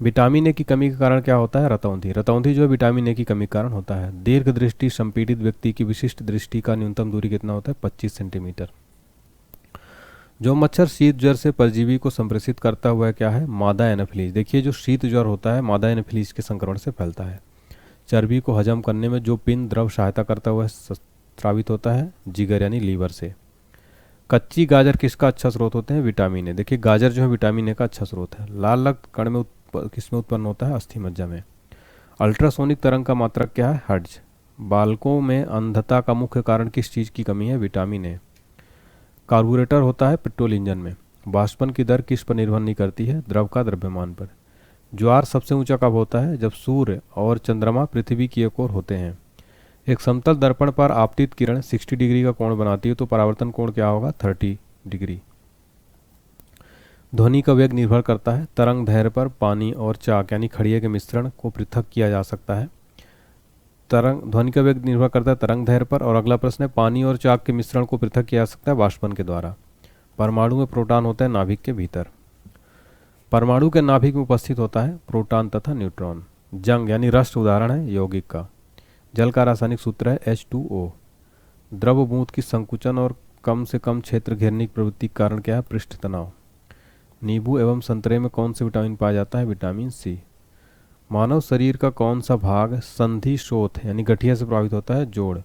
विटामिन ए की कमी के कारण क्या होता है? रतौंधी। रतौंधी जो है विटामिन ए की कमी के कारण होता है। दीर्घ दृष्टि संपीड़ित व्यक्ति की विशिष्ट दृष्टि का न्यूनतम दूरी कितना होता है? 25 सेंटीमीटर। जो मच्छर शीत ज्वर से परजीवी को संप्रेषित करता हुआ क्या है? मादा एनाफिलीज। देखिए जो शीत ज्वर होता है मादा एनाफिलीज के संक्रमण से फैलता है। चर्बी को हजम करने में जो पिंड द्रव सहायता करता हुआ स्रावित होता है? जिगर यानी लीवर से। कच्ची गाजर किसका अच्छा स्रोत होते हैं? Vitamin A. देखिए गाजर जो है विटामिन ए का अच्छा स्रोत है। लाल रक्त कण में किसमें उत्पन्न होता है? अस्थि मज्जा में। अल्ट्रासोनिक तरंग का मात्रक क्या है? हर्ट्ज। बालकों में अंधता का मुख्य कारण किस चीज़ की कमी है? Vitamin A. कार्बोरेटर होता है पेट्रोल इंजन में। वाष्पन की दर किस पर निर्भर नहीं करती है? द्रव का द्रव्यमान पर। ज्वार सबसे ऊंचा कब होता है? जब सूर्य और चंद्रमा पृथ्वी की एक ओर होते हैं। एक समतल दर्पण पर आपतित किरण 60 डिग्री का कोण बनाती है तो परावर्तन कोण क्या होगा? 30 डिग्री। ध्वनि का वेग निर्भर करता है तरंग दैर्ध्य पर। पानी और चाक यानी खड़िए के मिश्रण को पृथक किया जा सकता है। ध्वनि का वेग निर्भर करता है तरंग दैर्ध्य पर। और अगला प्रश्न है पानी और चाक के मिश्रण को पृथक किया जा सकता है वाष्पन के द्वारा। परमाणु में प्रोटॉन होता है नाभिक के भीतर। परमाणु के नाभिक में उपस्थित होता है प्रोटॉन तथा न्यूट्रॉन। जंग यानी रस्ट उदाहरण है यौगिक का। जल का रासायनिक सूत्र है H2O। द्रव बूंद की संकुचन और कम से कम क्षेत्र घेरने की प्रवृत्ति के कारण क्या है? पृष्ठ तनाव। नींबू एवं संतरे में कौन से विटामिन पाया जाता है? विटामिन सी। मानव शरीर का कौन सा भाग संधि शोथ यानी गठिया से प्रभावित होता है? जोड़।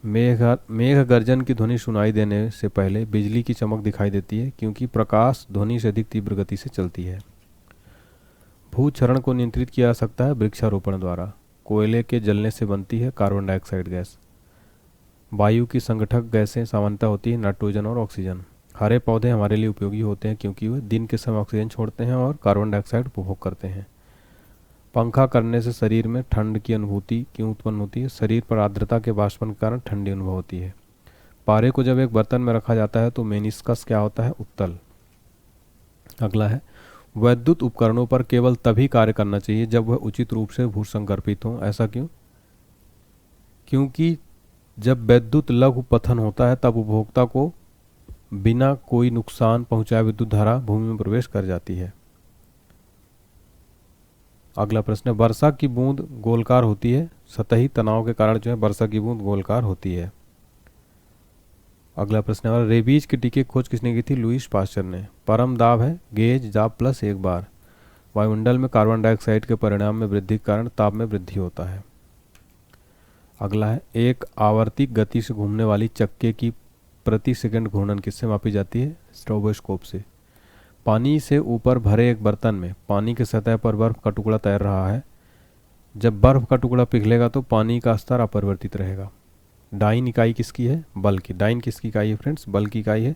मेघ गर्जन की ध्वनि सुनाई देने से पहले बिजली की चमक दिखाई देती है क्योंकि प्रकाश ध्वनि से अधिक तीव्र गति से चलती है। भूक्षरण को नियंत्रित किया जा सकता है वृक्षारोपण द्वारा। कोयले के जलने से बनती है कार्बन डाइऑक्साइड गैस। वायु की संगठक गैसें सामान्यतः होती है नाइट्रोजन और ऑक्सीजन। हरे पौधे हमारे लिए उपयोगी होते हैं क्योंकि वे दिन के समय ऑक्सीजन छोड़ते हैं और कार्बन डाइऑक्साइड उपभोग करते हैं। पंखा करने से शरीर में ठंड की अनुभूति क्यों उत्पन्न होती है? शरीर पर आर्द्रता के वाष्पन के कारण ठंडी अनुभव होती है। पारे को जब एक बर्तन में रखा जाता है तो मेनिस्कस क्या होता है? उत्तल। अगला है वैद्युत उपकरणों पर केवल तभी कार्य करना चाहिए जब वह उचित रूप से भूसंकर्पित हों। ऐसा क्यों? क्योंकि जब वैद्युत लघु पतन होता है तब उपभोक्ता को बिना कोई नुकसान पहुंचाए विद्युत धारा भूमि में प्रवेश कर जाती है। अगला प्रश्न है वर्षा की बूंद गोलकार होती है। सतही तनाव के कारण जो है वर्षा की बूंद गोलकार होती है। अगला प्रश्न है रेबीज के टीके की खोज किसने की थी? लुईस पास्चर ने। परम दाब है गेज दाब प्लस एक बार। वायुमंडल में कार्बन डाइऑक्साइड के परिणाम में वृद्धि के कारण ताप में वृद्धि होता है। अगला है एक आवर्तिक गति से घूमने वाली चक्के की प्रति सेकंड घूर्णन किससे मापी जाती है? स्ट्रोबोस्कोप से। पानी से ऊपर भरे एक बर्तन में पानी की सतह पर बर्फ का टुकड़ा तैर रहा है। जब बर्फ का टुकड़ा पिघलेगा तो पानी का स्तर अपरिवर्तित रहेगा। डाइन इकाई किसकी है? बल की। डाइन किसकी इकाई है फ्रेंड्स? बल की इकाई है।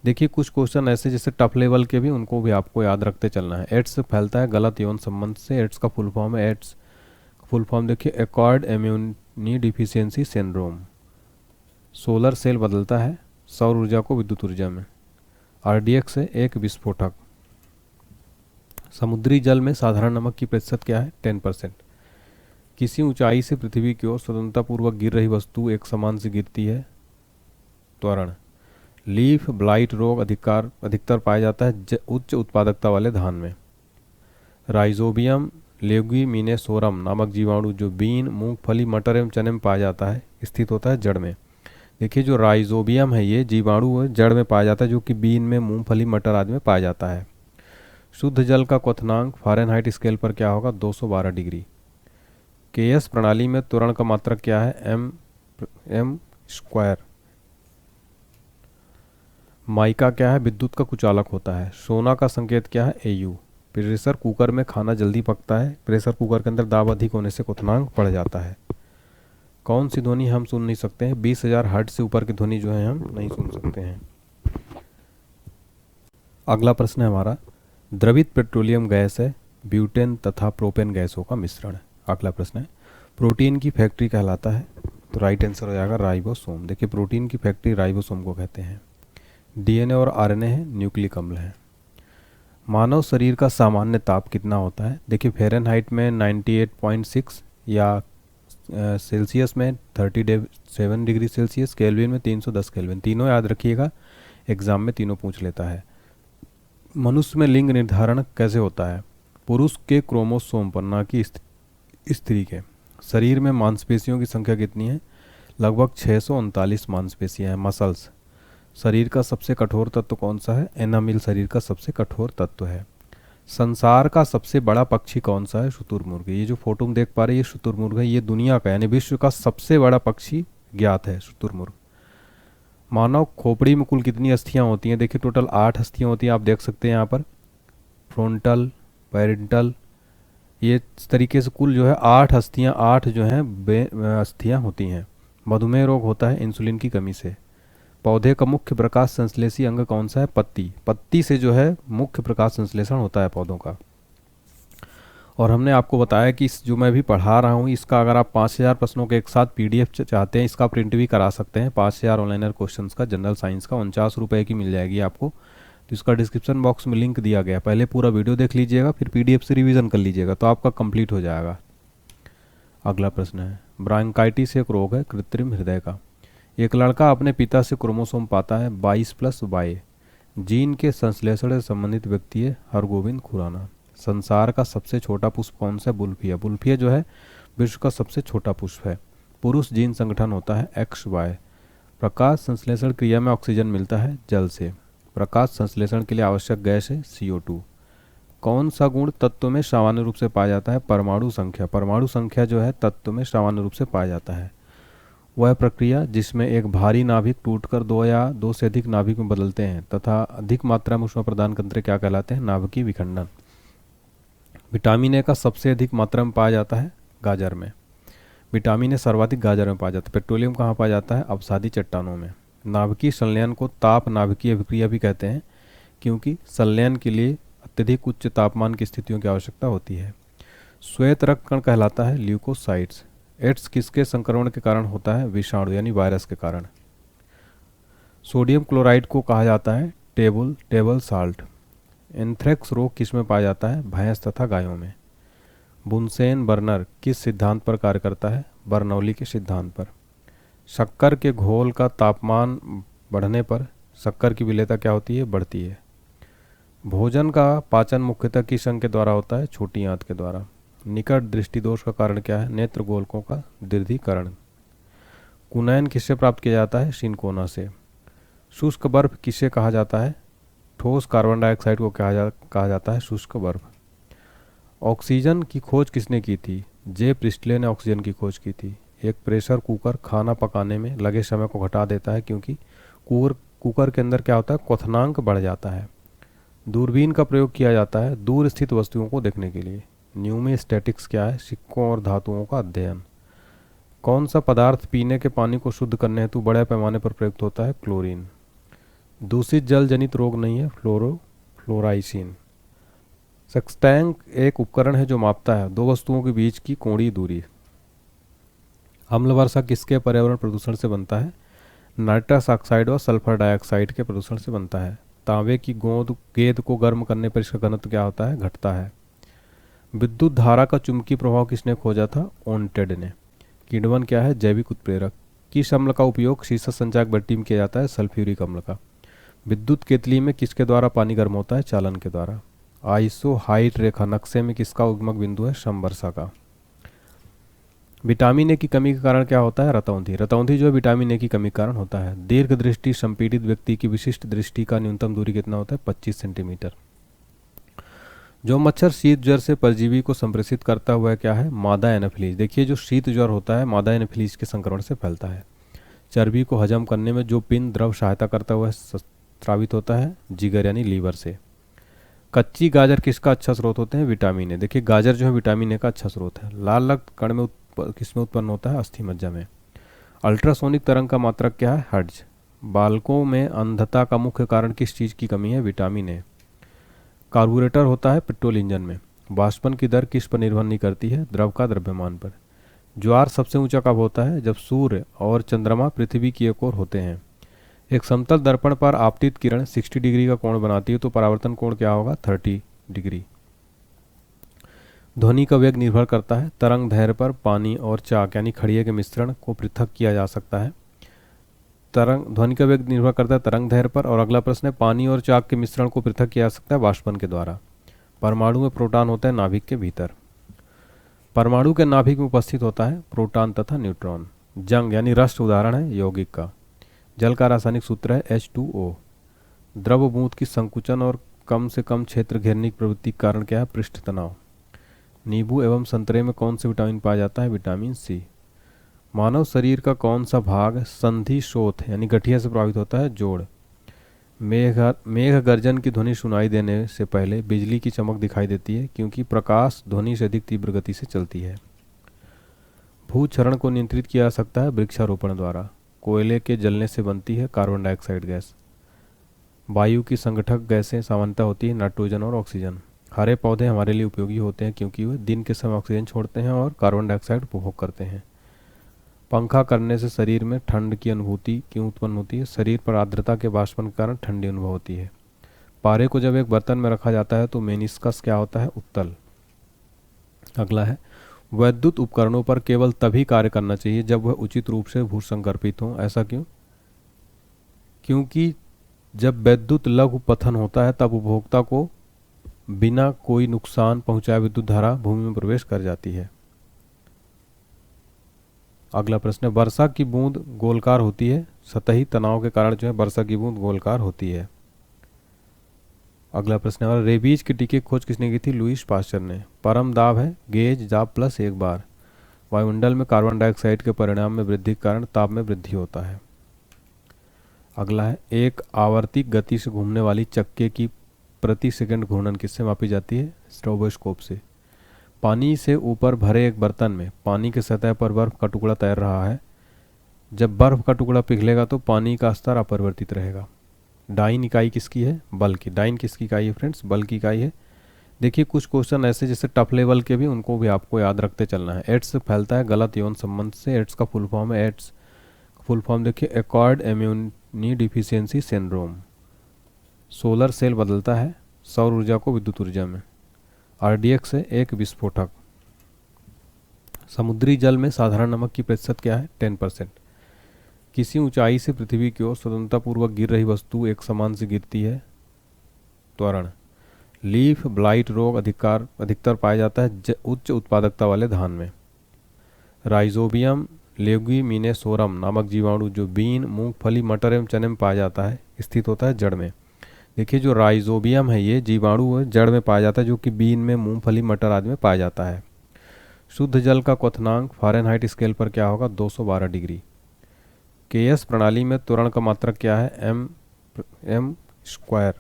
देखिए कुछ क्वेश्चन ऐसे जैसे टफ लेवल के भी उनको भी आपको याद रखते चलना है। एड्स फैलता है गलत यौन संबंध से। एड्स का फुल फॉर्म है एड्स फुल फॉर्म देखिए acquired immuno deficiency syndrome. Solar cell बदलता है सौर ऊर्जा को विद्युत ऊर्जा में। RDX है एक विस्फोटक। समुद्री जल में साधारण नमक की प्रतिशत क्या है? 10%। किसी ऊंचाई से पृथ्वी की ओर स्वतंत्रतापूर्वक गिर रही वस्तु एक समान से गिरती है? त्वरण। लीफ ब्लाइट रोग अधिकतर पाया जाता है उच्च उत्पादकता वाले धान में। राइजोबियम लेग्यूमिनेसोरम नामक जीवाणु जो बीन, मूंगफली, मटर एवं चने में पाया जाता है, स्थित होता है जड़ में। देखिए जो राइजोबियम है ये जीवाणु जड़ में पाया जाता है, जो कि बीन में, मूंगफली, मटर आदि में पाया जाता है। शुद्ध जल का क्वथनांक फ़ारेनहाइट स्केल पर क्या होगा? 212 डिग्री। केएस प्रणाली में त्वरण का मात्रक क्या है? M square. माइका क्या है? विद्युत का कुचालक होता है। सोना का संकेत क्या है? एयू। प्रेशर कुकर में खाना जल्दी पकता है। प्रेशर कुकर के अंदर दाब अधिक होने से क्वथनांक बढ़ जाता है। कौन सी ध्वनि हम सुन नहीं सकते हैं? 20,000 हर्ट्ज से ऊपर की ध्वनि जो है हम नहीं सुन सकते हैं। अगला प्रश्न है हमारा, द्रवित पेट्रोलियम गैस है ब्यूटेन तथा प्रोपेन गैसों का मिश्रण। अगला प्रश्न है, प्रोटीन की फैक्ट्री कहलाता है? तो राइट आंसर हो जाएगा राइबोसोम। देखिए प्रोटीन की फैक्ट्री राइबोसोम को कहते हैं। डीएनए और आरएनए है, न्यूक्लिक अम्ल है। मानव शरीर का सामान्य ताप कितना होता है? देखिए फ़ारेनहाइट में 98.6 या सेल्सियस में 37 डिग्री सेल्सियस, केल्विन में 310 केल्विन। तीनों याद रखिएगा, एग्जाम में तीनों पूछ लेता है। मनुष्य में लिंग निर्धारण कैसे होता है? पुरुष के क्रोमोसोम पर, ना कि स्त्री के। शरीर में मांसपेशियों की संख्या कितनी है? लगभग 639 मांसपेशियां हैं, मसल्स। शरीर का सबसे कठोर तत्व कौन सा है? एनामिल शरीर का सबसे कठोर तत्व है। संसार का सबसे बड़ा पक्षी कौन सा है? शुतुरमुर्ग। ये जो फोटो में देख पा रहे हैं ये शुतुरमुर्ग है। ये दुनिया का यानी विश्व का सबसे बड़ा पक्षी ज्ञात है शुतुरमुर्ग। मानव खोपड़ी में कुल कितनी अस्थियां होती हैं? देखिए टोटल 8 अस्थियां होती हैं, आप देख सकते हैं यहाँ पर। फ्रंटल, पैरेंटल, ये इस तरीके से कुल जो है 8 अस्थियां, 8 जो हैं अस्थियां होती हैं। मधुमेह रोग होता है इंसुलिन की कमी से। पौधे का मुख्य प्रकाश संश्लेषी अंग कौन सा है? पत्ती। पत्ती से जो है मुख्य प्रकाश संश्लेषण होता है पौधों का। और हमने आपको बताया कि इस जो मैं भी पढ़ा रहा हूँ इसका अगर आप 5000 प्रश्नों के एक साथ पीडीएफ चाहते हैं, इसका प्रिंट भी करा सकते हैं। 5000 ऑनलाइनर क्वेश्चंस का जनरल साइंस का 49 रुपये की मिल जाएगी आपको। तो इसका डिस्क्रिप्शन बॉक्स में लिंक दिया गया, पहले पूरा वीडियो देख लीजिएगा, फिर पीडीएफ से रिवीजन कर लीजिएगा तो आपका कंप्लीट हो जाएगा। अगला प्रश्न है, ब्रांकाइटिस एक रोग है कृत्रिम हृदय का। एक लड़का अपने पिता से क्रोमोसोम पाता है 22+Y। जीन के संश्लेषण से संबंधित व्यक्ति है हरगोविंद खुराना। संसार का सबसे छोटा पुष्प कौन सा? बुल्फिया। बुल्फिया जो है विश्व का सबसे छोटा पुष्प है। पुरुष जीन संगठन होता है XY। प्रकाश संश्लेषण क्रिया में ऑक्सीजन मिलता है जल से। प्रकाश संश्लेषण के लिए आवश्यक गैस है CO2। कौन सा गुण तत्व में सामान्य रूप से पाया जाता है? परमाणु संख्या। परमाणु संख्या जो है तत्व में सामान्य रूप से पाया जाता है। वह प्रक्रिया जिसमें एक भारी नाभिक टूटकर 2 या 2 से अधिक नाभिक में बदलते हैं तथा अधिक मात्रा में ऊष्मा प्रदान करते क्या कहलाते हैं? नाभिकीय विखंडन। विटामिन ए का सबसे अधिक मात्रा में पाया जाता है गाजर में। विटामिन ए सर्वाधिक गाजर में पाया जाता है। पेट्रोलियम कहाँ पाया जाता है? अवसादी चट्टानों में। नाभिकीय संलयन को ताप नाभिकीय अभिक्रिया भी कहते हैं क्योंकि संलयन के लिए अत्यधिक उच्च तापमान की स्थितियों की आवश्यकता होती है। श्वेत रक्त कण कहलाता है ल्यूकोसाइट्स। एड्स किसके संक्रमण के कारण होता है? विषाणु यानी वायरस के कारण। सोडियम क्लोराइड को कहा जाता है टेबल साल्ट। एंथ्रेक्स रोग किस में पाया जाता है? भैंस तथा गायों में। बुनसेन बर्नर किस सिद्धांत पर कार्य करता है? बर्नौली के सिद्धांत पर। शक्कर के घोल का तापमान बढ़ने पर शक्कर की विलेयता क्या होती है? बढ़ती है। भोजन का पाचन मुख्यतः किस अंग के द्वारा होता है? छोटी आंत के द्वारा। निकट दृष्टि दोष का कारण क्या है? नेत्र गोलकों का दीर्घीकरण। कुनैन किससे प्राप्त किया जाता है? सिनकोना से। शुष्क बर्फ किसे कहा जाता है? ठोस कार्बन डाइऑक्साइड को कहा जाता है शुष्क बर्फ। ऑक्सीजन की खोज किसने की थी? जे प्रिस्टले ने ऑक्सीजन की खोज की थी। एक प्रेशर कुकर खाना पकाने में लगे समय को घटा देता है क्योंकि कुकर के अंदर क्या होता है? क्वथनांक बढ़ जाता है। दूरबीन का प्रयोग किया जाता है दूर स्थित वस्तुओं को देखने के लिए। न्यूमेस्टैटिक्स क्या है? सिक्कों और धातुओं का अध्ययन। कौन सा पदार्थ पीने के पानी को शुद्ध करने हेतु बड़े पैमाने पर प्रयुक्त होता है? क्लोरीन। दूषित जल जनित रोग नहीं है फ्लोराइसिन। सेक्सटैंक एक उपकरण है जो मापता है दो वस्तुओं के बीच की कोणीय दूरी। अम्ल वर्षा किसके पर्यावरण प्रदूषण से बनता है? नाइट्रस ऑक्साइड और सल्फर डाइऑक्साइड के प्रदूषण से बनता है। तांबे की गेंद को गर्म करने पर इसका घनत्व क्या होता है, घटता है। विद्युत धारा का चुंबकीय प्रभाव किसने खोजा था, ओंटेड ने। किण्वन क्या है, जैविक उत्प्रेरक। किस अम्ल का उपयोग शीर्षक संचायक भट्टी में किया जाता है, सल्फ्यूरिक अम्ल का। विद्युत केतली में किसके द्वारा पानी गर्म होता है, चालन के द्वारा। आइसो हाइट रेखा नक्शे में किसका उगमक बिंदु है, समवर्षा का। विटामिन ए की कमी के कारण क्या होता है, रतौंधी। रतौंधी जो है विटामिन ए की कमी के कारण होता है। दीर्घ दृष्टि संपीड़ित व्यक्ति की विशिष्ट दृष्टि का न्यूनतम दूरी कितना होता है, 25 सेंटीमीटर। जो मच्छर शीत ज्वर से परजीवी को संप्रेषित करता हुआ क्या है, मादा एनाफिलीज। देखिए जो शीत ज्वर होता है मादा एनाफिलीज के संक्रमण से फैलता है। चर्बी को हजम करने में जो पिंड द्रव सहायता करता हुआ स्रावित होता है, जिगर यानी लीवर से। कच्ची गाजर किसका अच्छा स्रोत होते हैं, विटामिन ए। देखिए गाजर जो है विटामिन ए का अच्छा स्रोत है। लाल रक्त कण में किसमें उत्पन्न होता है, अस्थि मज्जा में। अल्ट्रासोनिक तरंग का मात्रक क्या है, हर्ट्ज। बालकों में अंधता का मुख्य कारण किस चीज़ की कमी है, विटामिन ए। कार्बोरेटर होता है पेट्रोल इंजन में। वाष्पन की दर किस पर निर्भर नहीं करती है, द्रव का द्रव्यमान पर। ज्वार सबसे ऊंचा कब होता है, जब सूर्य और चंद्रमा पृथ्वी की ओर होते हैं। एक समतल दर्पण पर आपतित किरण 60 डिग्री का कोण बनाती है तो परावर्तन कोण क्या होगा, 30 डिग्री। ध्वनि का वेग निर्भर करता है तरंग दैर्घ्य पर। पानी और चाक यानी खड़िए के मिश्रण को पृथक किया जा सकता है। ध्वनि का वेग निर्भर करता है तरंग दैर्घ्य पर। और अगला प्रश्न है, पानी और चाक के मिश्रण को पृथक किया जा सकता है वाष्पन के द्वारा। परमाणु में प्रोटॉन होता है नाभिक के भीतर। परमाणु के नाभिक में उपस्थित होता है प्रोटॉन तथा न्यूट्रॉन। जंग यानी रस्ट उदाहरण है यौगिक का। जल का रासायनिक सूत्र है H2O। द्रव बूंद की संकुचन और कम से कम क्षेत्र घेरने की प्रवृत्ति के कारण क्या है, पृष्ठ तनाव। नींबू एवं संतरे में कौन से विटामिन पाया जाता है, विटामिन सी। मानव शरीर का कौन सा भाग संधि शोथ यानी गठिया से प्रभावित होता है, जोड़। मेघ गर्जन की ध्वनि सुनाई देने से पहले बिजली की चमक दिखाई देती है क्योंकि प्रकाश ध्वनि से अधिक तीव्र गति से चलती है। भूक्षरण को नियंत्रित किया जा सकता है वृक्षारोपण द्वारा। कोयले के जलने से बनती है कार्बन डाइऑक्साइड गैस। वायु की संगठक गैसें सामान्यतः होती है नाइट्रोजन और ऑक्सीजन। हरे पौधे हमारे लिए उपयोगी होते हैं क्योंकि वे दिन के समय ऑक्सीजन छोड़ते हैं और कार्बन डाइऑक्साइड उपभोग करते हैं। पंखा करने से शरीर में ठंड की अनुभूति क्यों उत्पन्न होती है, शरीर पर आर्द्रता के वाष्पन के कारण ठंडी अनुभव होती है। पारे को जब एक बर्तन में रखा जाता है तो मेनिस्कस क्या होता है, उत्तल। अगला है, वैद्युत उपकरणों पर केवल तभी कार्य करना चाहिए जब वह उचित रूप से भूसंकर्पित हो। ऐसा क्यों, क्योंकि जब वैद्युत लघु पतन होता है तब उपभोक्ता को बिना कोई नुकसान पहुंचाए विद्युत धारा भूमि में प्रवेश कर जाती है। अगला प्रश्न है, वर्षा की बूंद गोलकार होती है। सतही तनाव के कारण जो है वर्षा की बूंद गोलकार होती है। अगला प्रश्न है, रेबीज के टीके की खोज किसने की थी, लुईस पास्चर ने। परम दाब है गेज दाब प्लस एक बार। वायुमंडल में कार्बन डाइऑक्साइड के परिणाम में वृद्धि के कारण ताप में वृद्धि होता है। अगला है, एक आवर्ती गति से घूमने वाली चक्के की प्रति सेकंड घूर्णन किससे मापी जाती है, स्ट्रोबोस्कोप से। पानी से ऊपर भरे एक बर्तन में पानी की सतह पर बर्फ का टुकड़ा तैर रहा है। जब बर्फ का टुकड़ा पिघलेगा तो पानी का स्तर अपरिवर्तित रहेगा। डाइन इकाई किसकी है, बल की। डाइन किसकी इकाई है फ्रेंड्स, बल की इकाई है। देखिए कुछ क्वेश्चन ऐसे जैसे टफ लेवल के भी, उनको भी आपको याद रखते चलना है। एड्स फैलता है गलत यौन संबंध से। एड्स का फुल फॉर्म है, एड्स फुल फॉर्म देखिए acquired immuno deficiency syndrome. Solar cell बदलता है सौर ऊर्जा को विद्युत ऊर्जा में। RDX है एक विस्फोटक। समुद्री जल में साधारण नमक की प्रतिशत क्या है, 10%। किसी ऊंचाई से पृथ्वी की ओर स्वतंत्रतापूर्वक गिर रही वस्तु एक समान से गिरती है, त्वरण। लीफ ब्लाइट रोग अधिकतर पाया जाता है उच्च उत्पादकता वाले धान में। राइजोबियम लेगुमिनेसोरम नामक जीवाणु जो बीन, मूंगफली, मटर एवं चने में पाया जाता है, स्थित होता है जड़ में। देखिए जो राइजोबियम है ये जीवाणु जड़ में पाया जाता है जो कि बीन में, मूंगफली, मटर आदि में पाया जाता है। शुद्ध जल का क्वथनांक फ़ारेनहाइट स्केल पर क्या होगा, 212 डिग्री। केएस प्रणाली में त्वरण का मात्रक क्या है, m स्क्वायर।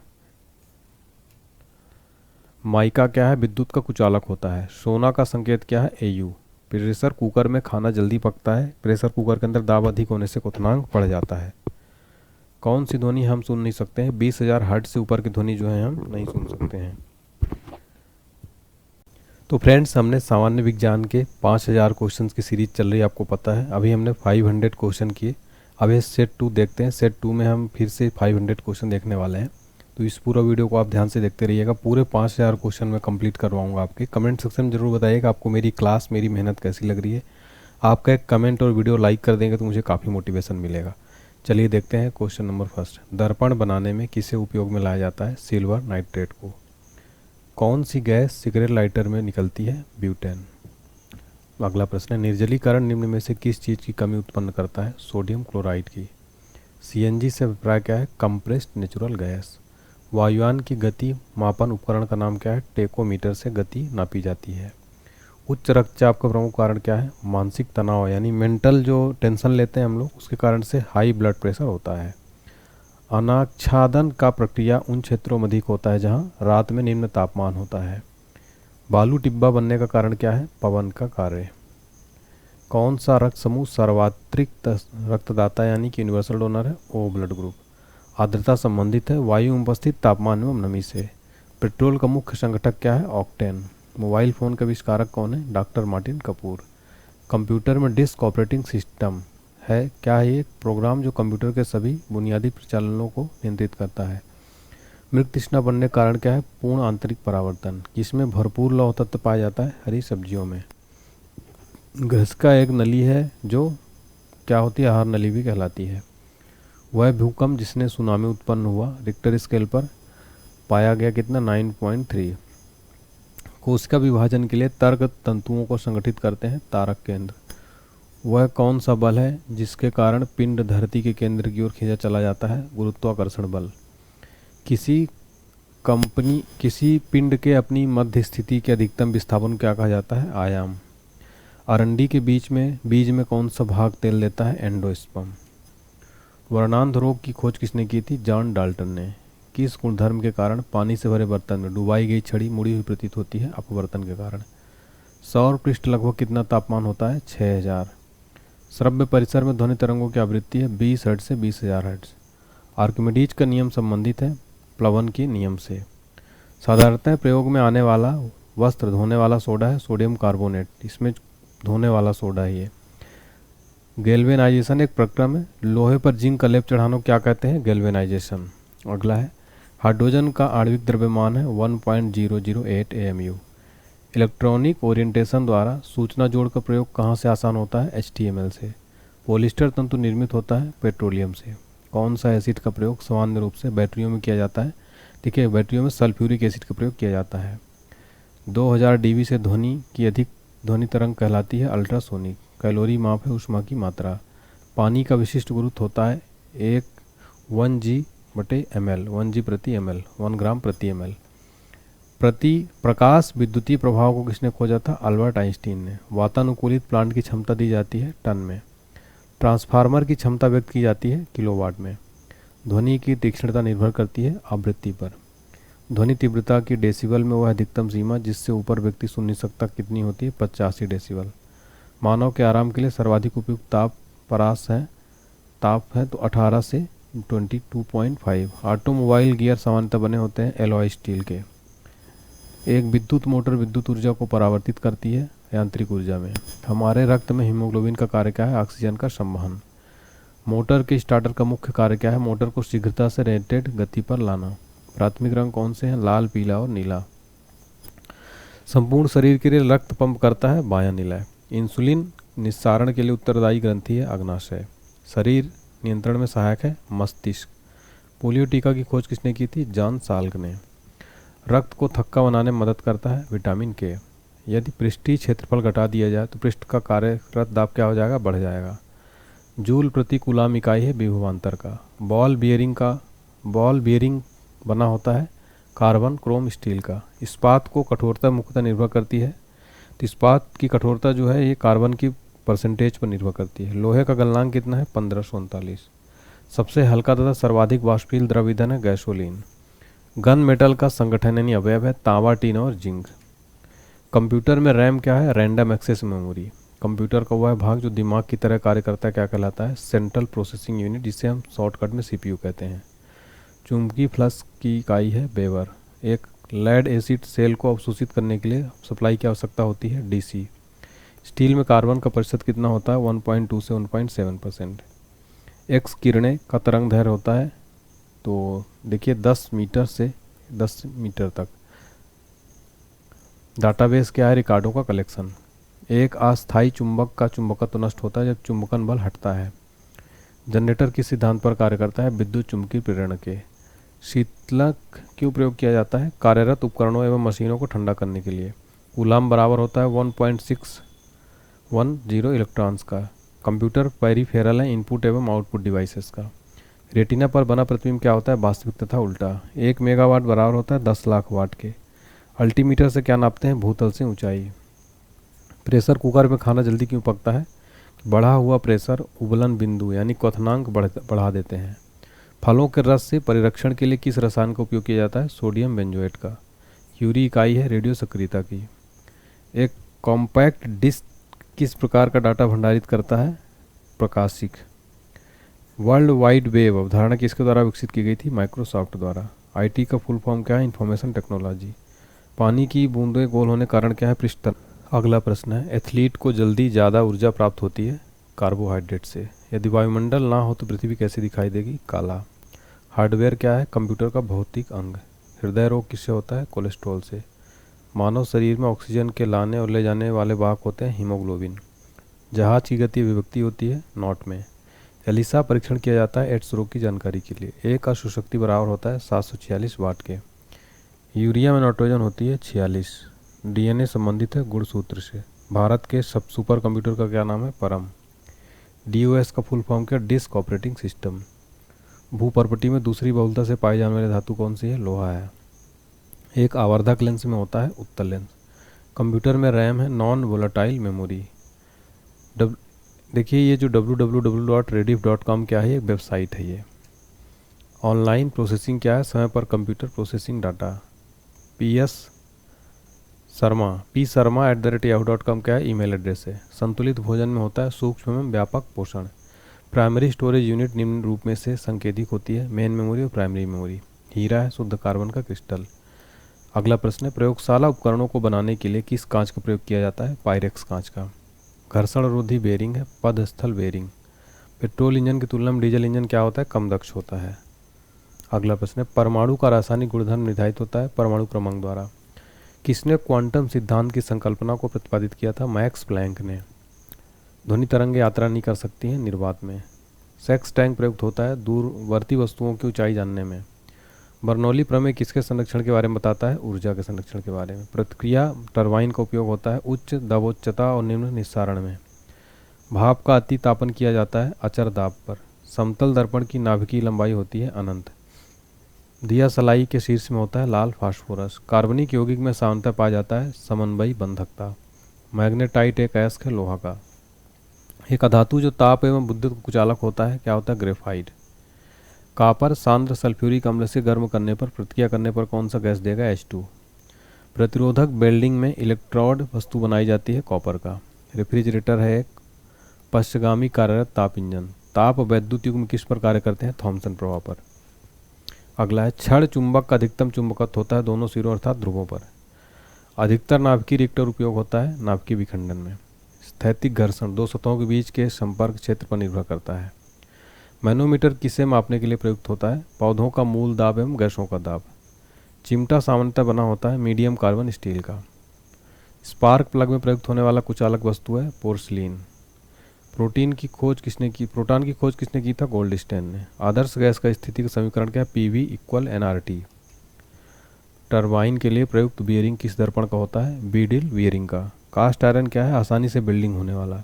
माइका क्या है, विद्युत का कुचालक होता है। सोना का संकेत क्या है, AU। प्रेशर कुकर में खाना जल्दी पकता है। प्रेशर कुकर के अंदर दाब अधिक होने से क्वथनांक बढ़ जाता है। कौन सी ध्वनि हम सुन नहीं सकते हैं, 20,000 हर्ट्ज से ऊपर की ध्वनि जो है हम नहीं सुन सकते हैं। तो फ्रेंड्स हमने सामान्य विज्ञान के 5000 क्वेश्चंस की सीरीज चल रही है, आपको पता है। अभी हमने 500 क्वेश्चन किए। अब ये सेट 2 देखते हैं। सेट 2 में हम फिर से 500 क्वेश्चन देखने वाले हैं। तो इस पूरा वीडियो को आप ध्यान से देखते रहिएगा। पूरे 5000 क्वेश्चन मैं कंप्लीट करवाऊंगा आपके। कमेंट सेक्शन में ज़रूर बताइएगा आपको मेरी क्लास, मेरी मेहनत कैसी लग रही है। आपका एक कमेंट और वीडियो लाइक कर देंगे तो मुझे काफ़ी मोटिवेशन मिलेगा। चलिए देखते हैं क्वेश्चन नंबर फर्स्ट। दर्पण बनाने में किसे उपयोग में लाया जाता है? सिल्वर नाइट्रेट को। कौन सी गैस सिगरेट लाइटर में निकलती है? ब्यूटेन। अगला प्रश्न है, निर्जलीकरण निम्न में से किस चीज़ की कमी उत्पन्न करता है? सोडियम क्लोराइड की। सीएनजी से अभिप्राय क्या है? Compressed natural gas. वायुयान की गति मापन उपकरण का नाम क्या है? टेकोमीटर से गति नापी जाती है। उच्च रक्तचाप का प्रमुख कारण क्या है? मानसिक तनाव, यानी मेंटल जो टेंशन लेते हैं हम लोग, उसके कारण से हाई ब्लड प्रेशर होता है। अनाच्छादन का प्रक्रिया उन क्षेत्रों में अधिक होता है जहां रात में निम्न तापमान होता है। बालू टिब्बा बनने का कारण क्या है? पवन का कार्य। कौन सा रक्त समूह सर्वात्रिक रक्तदाता यानी कि यूनिवर्सल डोनर है? O blood group. आर्द्रता संबंधित है वायु में उपस्थित तापमान एवं नमी से। पेट्रोल का मुख्य संगठक क्या है? ऑक्टेन। मोबाइल फ़ोन का आविष्कारक कौन है? Doctor Martin Kapoor. कंप्यूटर में डिस्क ऑपरेटिंग सिस्टम है क्या है? एक प्रोग्राम जो कंप्यूटर के सभी बुनियादी प्रचालनों को नियंत्रित करता है। मृग तृष्णा बनने का कारण क्या है? पूर्ण आंतरिक परावर्तन। किसमें भरपूर लौह तत्व पाया जाता है? हरी सब्जियों में। घस का एक नली है जो क्या होती है? आहार नली भी कहलाती है। वह भूकंप जिसने सुनामी उत्पन्न हुआ, रिक्टर स्केल पर पाया गया कितना? 9.3। कोशिका विभाजन के लिए तर्क तंतुओं को संगठित करते हैं तारक केंद्र। वह कौन सा बल है जिसके कारण पिंड धरती के केंद्र की ओर खींचा चला जाता है? गुरुत्वाकर्षण बल। किसी पिंड के अपनी मध्य स्थिति के अधिकतम विस्थापन क्या कहा जाता है? आयाम। अरंडी के बीज में कौन सा भाग तेल देता है? एंडोस्पर्म। वर्णांध रोग की खोज किसने की थी? जॉन डाल्टन ने। किस गुणधर्म के कारण पानी से भरे बर्तन में डुबाई गई छड़ी मुड़ी हुई प्रतीत होती है? अपवर्तन के कारण। सौर पृष्ठ लगभग कितना तापमान होता है? 6000। श्रव्य परिसर में ध्वनि तरंगों की आवृत्ति है 20 हर्ट्ज से 20,000 हर्ट्ज। आर्किमिडीज का नियम संबंधित है प्लवन के नियम से। साधारणतः प्रयोग में आने वाला वस्त्र धोने वाला सोडा है सोडियम कार्बोनेट। इसमें धोने वाला सोडा ही है। गैल्वेनाइजेशन एक प्रक्रम है। लोहे पर जिंक का लेप चढ़ाना क्या कहते हैं? गैल्वेनाइजेशन। अगला है, हाइड्रोजन का आणविक द्रव्यमान है 1.008 AMU। इलेक्ट्रॉनिक ओरिएंटेशन द्वारा सूचना जोड़ का प्रयोग कहाँ से आसान होता है? HTML से। पॉलिस्टर तंतु निर्मित होता है पेट्रोलियम से। कौन सा एसिड का प्रयोग सामान्य रूप से बैटरियों में किया जाता है? देखिए, बैटरियों में सल्फ्यूरिक एसिड का प्रयोग किया जाता है। 2000 dB से ध्वनि की अधिक ध्वनि तरंग कहलाती है अल्ट्रासोनिक। कैलोरी माप है ऊष्मा की मात्रा। पानी का विशिष्ट गुरुत्व होता है 1g/ml, 1g प्रति ml, 1 ग्राम प्रति ml। प्रकाश विद्युतीय प्रभाव को किसने खोजा था? अल्बर्ट आइंस्टीन ने। वातानुकूलित प्लांट की क्षमता दी जाती है टन में। ट्रांसफार्मर की क्षमता व्यक्त की जाती है किलोवाट में। ध्वनि की तीक्ष्णता निर्भर करती है आवृत्ति पर। ध्वनि तीव्रता की डेसिबल में वह अधिकतम सीमा जिससे ऊपर व्यक्ति सुन नहीं सकता कितनी होती है? 85 डेसिबल। मानव के आराम के लिए सर्वाधिक उपयुक्त ताप है तो 18 से 22.5। ऑटोमोबाइल गियर सामान्यतः बने होते हैं एलॉय स्टील के। एक विद्युत मोटर विद्युत ऊर्जा को परावर्तित करती है यांत्रिक ऊर्जा में। हमारे रक्त में हीमोग्लोबिन का कार्य क्या है? ऑक्सीजन का संवहन। मोटर के स्टार्टर का मुख्य कार्य क्या है? मोटर को शीघ्रता से रेटेड गति पर लाना। प्राथमिक रंग कौन से हैं? लाल, पीला और नीला। संपूर्ण शरीर के लिए रक्त पंप करता है बायां निलय। इंसुलिन निस्सारण के लिए उत्तरदायी ग्रंथि है अग्नाशय। शरीर नियंत्रण में सहायक है मस्तिष्क। पोलियो टीका की खोज किसने की थी? जॉन साल्क ने। रक्त को थक्का बनाने में मदद करता है विटामिन के। यदि पृष्ठीय क्षेत्रफल घटा दिया जाए तो पृष्ठ का कार्यरत दाब क्या हो जाएगा? बढ़ जाएगा। जूल प्रति कूलाम इकाई है विभवांतर का। बॉल बियरिंग बना होता है कार्बन क्रोम स्टील का। इस्पात को कठोरता मुख्यतः निर्भर करती है, तो इस्पात की कठोरता जो है ये कार्बन की परसेंटेज पर निर्भर करती है। लोहे का गलनांक कितना है? 1539। सबसे हल्का तथा सर्वाधिक वाष्पशील द्रव ईंधन है गैसोलीन। गन मेटल का संगठन यानी अवयव है तांबा, टीन और जिंक। कंप्यूटर में रैम क्या है? Random access memory. कंप्यूटर का वह भाग जो दिमाग की तरह कार्य करता है क्या कहलाता है? सेंट्रल प्रोसेसिंग यूनिट, जिसे हम शॉर्टकट में CPU कहते हैं। चुंबकीय फ्लक्स की इकाई है वेबर। एक लेड एसिड सेल को अवशोषित करने के लिए सप्लाई की आवश्यकता होती है DC। स्टील में कार्बन का प्रतिशत कितना होता है? 1.2 से 1.7%। एक्स किरणें का तरंग दैर्घ्य होता है तो देखिए 10 मीटर से 10 मीटर तक। डाटाबेस क्या है? रिकॉर्डों का कलेक्शन। एक अस्थायी चुंबक का चुंबकत्व नष्ट होता है जब चुंबकन बल हटता है। जनरेटर किस सिद्धांत पर कार्य करता है? विद्युत चुम्बकीय प्रेरण के। शीतलक क्यों प्रयोग किया जाता है? कार्यरत उपकरणों एवं मशीनों को ठंडा करने के लिए। कूलाम बराबर होता है 1.610 इलेक्ट्रॉन्स का। कंप्यूटर पेरिफेरल है इनपुट एवं आउटपुट डिवाइसेस का। रेटिना पर बना प्रतिबिंब क्या होता है? वास्तविक तथा उल्टा। 1 मेगावाट बराबर होता है 10 लाख वाट के। अल्टीमीटर से क्या नापते हैं? भूतल से ऊंचाई। प्रेशर कुकर में खाना जल्दी क्यों पकता है? बढ़ा हुआ प्रेशर उबलन बिंदु यानी क्वथनांक बढ़ा देते हैं। फलों के रस से परिरक्षण के लिए किस रसायन का उपयोग किया जाता है? सोडियम बेंजोएट का। यूरी इकाई है रेडियो सक्रियता की। एक कॉम्पैक्ट डिस्क किस प्रकार का डाटा भंडारित करता है? प्रकाशिक। वर्ल्ड वाइड वेब अवधारणा किसके द्वारा विकसित की गई थी? माइक्रोसॉफ्ट द्वारा। आईटी का फुल फॉर्म क्या है? Information technology. पानी की बूंदें गोल होने कारण क्या है? पृष्ठ। अगला प्रश्न है, एथलीट को जल्दी ज़्यादा ऊर्जा प्राप्त होती है? कार्बोहाइड्रेट से। यदि वायुमंडल ना हो तो पृथ्वी कैसी दिखाई देगी? काला। हार्डवेयर क्या है? कंप्यूटर का भौतिक अंग। हृदय रोग किससे होता है? कोलेस्ट्रॉल से। मानव शरीर में ऑक्सीजन के लाने और ले जाने वाले वाहक होते हैं हीमोग्लोबिन। जहाज की गति विभक्ति होती है नॉट में। एलिसा परीक्षण किया जाता है एड्स रोग की जानकारी के लिए। एक का शक्ति बराबर होता है 746 वाट के। यूरिया में नाइट्रोजन होती है 46। डीएनए संबंधित है गुणसूत्र से। भारत के सब सुपर कंप्यूटर का क्या नाम है? परम। डीओएस का फुल फॉर्म क्या? Disk operating system. भूपर्पटी में दूसरी बहुलता से पाई जाने वाली धातु कौन सी है? लोहा है। एक आवर्धक लेंस में होता है उत्तल लेंस। कंप्यूटर में रैम है नॉन वोलेटाइल मेमोरी। देखिए ये जो www.rediff.com क्या है? एक वेबसाइट है ये। ऑनलाइन प्रोसेसिंग क्या है? समय पर computer processing data. P Sharma @yahoo.com क्या है? ईमेल एड्रेस है। संतुलित भोजन में होता है सूक्ष्म एवं व्यापक पोषण। प्राइमरी स्टोरेज यूनिट निम्न रूप में से संकेतिक होती है? मेन मेमोरी और प्राइमरी मेमोरी। हीरा है शुद्ध कार्बन का क्रिस्टल। अगला प्रश्न है, प्रयोगशाला उपकरणों को बनाने के लिए किस कांच का प्रयोग किया जाता है? पायरेक्स कांच का। घर्षण रोधी बेरिंग है पदस्थल बेरिंग। पेट्रोल इंजन की तुलना में डीजल इंजन क्या होता है? कम दक्ष होता है। अगला प्रश्न है, परमाणु का रासायनिक गुणधर्म निर्धारित होता है परमाणु क्रमांक द्वारा। किसने क्वांटम सिद्धांत की संकल्पना को प्रतिपादित किया था? मैक्स प्लैंक ने। ध्वनि तरंग यात्रा नहीं कर सकती हैं निर्वात में। सेक्स टैंक प्रयुक्त होता है दूरवर्ती वस्तुओं की ऊंचाई जानने में। बर्नौली प्रमेय किसके संरक्षण के बारे में बताता है? ऊर्जा के संरक्षण के बारे में। प्रतिक्रिया टरबाइन का उपयोग होता है उच्च दाबोच्चता और निम्न निस्सारण में। भाप का अति तापन किया जाता है अचर दाब पर। समतल दर्पण की नाभिकीय लंबाई होती है अनंत। दिया सलाई के शीर्ष में होता है लाल फास्फोरस। कार्बनिक यौगिक में सामान्यतः पाया जाता है समन्वयी बंधकता। मैग्नेटाइट एक अयस्क है लोहा का। एक अधातु जो ताप एवं विद्युत का कुचालक होता है क्या होता है? ग्रेफाइट। कॉपर सांद्र सल्फ्यूरिक अम्ल से गर्म करने पर प्रतिक्रिया करने पर कौन सा गैस देगा? H2। प्रतिरोधक वेल्डिंग में इलेक्ट्रोड वस्तु बनाई जाती है कॉपर का। रेफ्रिजरेटर है एक पश्चगामी कार्यरत ताप इंजन। ताप वैद्युत युग्म किस पर कार्य करते हैं? थॉमसन प्रभाव पर। अगला है, क्षण चुंबक का अधिकतम चुंबकत्व होता है दोनों सिरों अर्थात ध्रुवों पर। अधिकतर नाभिकीय रिएक्टर उपयोग होता है नाभिकीय विखंडन में। स्थैतिक घर्षण दो सतहों के बीच के संपर्क क्षेत्र पर निर्भर करता है। मैनोमीटर किसे मापने के लिए प्रयुक्त होता है? पौधों का मूल दाब एवं गैसों का दाब। चिमटा सामान्यतः बना होता है मीडियम कार्बन स्टील का। स्पार्क प्लग में प्रयुक्त होने वाला कुचालक वस्तु है पोर्सलिन। प्रोटान की खोज किसने की था? गोल्डस्टेन ने। आदर्श गैस का स्थिति का समीकरण क्या है? PV = nRT। टरबाइन के लिए प्रयुक्त बियरिंग किस दर्पण का होता है? बीडिल बियरिंग का। कास्ट आयरन क्या है? आसानी से बिल्डिंग होने वाला।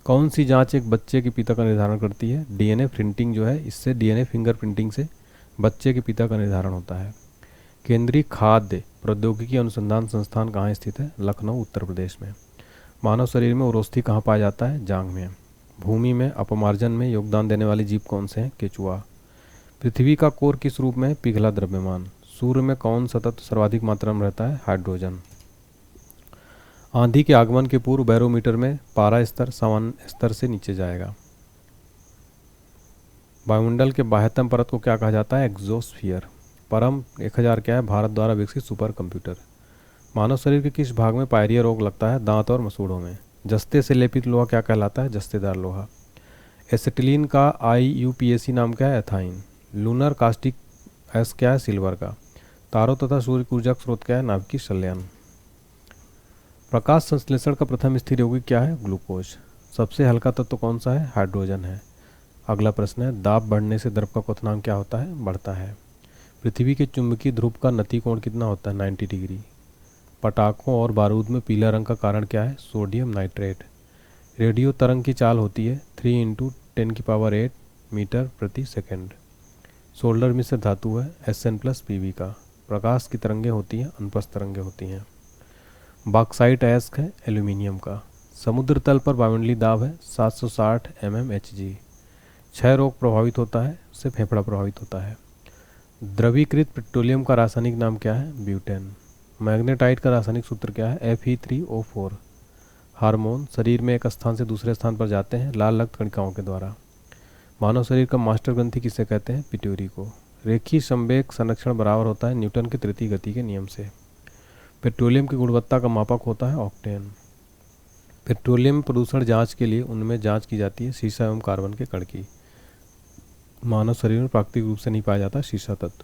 कौन सी जांच एक बच्चे के पिता का निर्धारण करती है? DNA प्रिंटिंग जो है, इससे DNA फिंगर प्रिंटिंग से बच्चे के पिता का निर्धारण होता है। केंद्रीय खाद्य प्रौद्योगिकी अनुसंधान संस्थान कहाँ स्थित है? लखनऊ उत्तर प्रदेश में। मानव शरीर में उरोस्थी कहाँ पाया जाता है? जांघ में। भूमि में अपमार्जन में योगदान देने वाले जीव कौन से हैं? केचुआ। पृथ्वी का कोर किस रूप में है? पिघला द्रव्यमान। सूर्य में कौन सा तत्व सर्वाधिक मात्रा में रहता है? हाइड्रोजन। आंधी के आगमन के पूर्व बैरोमीटर में पारा स्तर सामान्य स्तर से नीचे जाएगा। वायुमंडल के बाह्यतम परत को क्या कहा जाता है? एग्जोस्फीयर। परम 1000 क्या है? भारत द्वारा विकसित सुपर कंप्यूटर। मानव शरीर के किस भाग में पायरिया रोग लगता है? दांत और मसूड़ों में। जस्ते से लेपित लोहा क्या कहलाता है? जस्तेदार लोहा। एसिटिलीन का IUPAC नाम क्या है? एथाइन। लूनर कास्टिक एस क्या है? सिल्वर का। तारों तथा सूर्य की ऊर्जा का स्रोत क्या है? नाभिकीय संलयन। प्रकाश संश्लेषण का प्रथम स्थिर यौगिक क्या है? ग्लूकोज। सबसे हल्का तत्व कौन सा है? हाइड्रोजन है। अगला प्रश्न है, दाब बढ़ने से द्रव का क्वथनांक क्या होता है? बढ़ता है। पृथ्वी के चुंबकीय ध्रुव का नति कोण कितना होता है? 90 डिग्री। पटाखों और बारूद में पीला रंग का कारण क्या है? Sodium nitrate. रेडियो तरंग की चाल होती है 3 × 10⁸ मीटर प्रति सेकंड। सोल्डर मिश्र धातु है Sn+Pb का। प्रकाश की तरंगें होती हैं अनुप्रस्थ तरंगें होती हैं। बॉक्साइट अयस्क है एल्यूमिनियम का। समुद्र तल पर वायुमंडलीय दाब है 760 mmHg। क्षय रोग प्रभावित होता है, उससे फेफड़ा प्रभावित होता है। द्रवीकृत पेट्रोलियम का रासायनिक नाम क्या है? ब्यूटेन। मैग्नेटाइट का रासायनिक सूत्र क्या है? Fe3O4। हार्मोन शरीर में एक स्थान से दूसरे स्थान पर जाते हैं लाल रक्त कणिकाओं के द्वारा। मानव शरीर का मास्टर ग्रंथि किसे कहते हैं? पिट्यूटरी को। रेखीय संवेग संरक्षण बराबर होता है न्यूटन के तृतीय गति के नियम से। पेट्रोलियम की गुणवत्ता का मापक होता है ऑक्टेन। पेट्रोलियम प्रदूषण जांच के लिए उनमें जांच की जाती है सीसा एवं कार्बन के कण की। मानव शरीर में प्राकृतिक रूप से नहीं पाया जाता सीसा तत्व।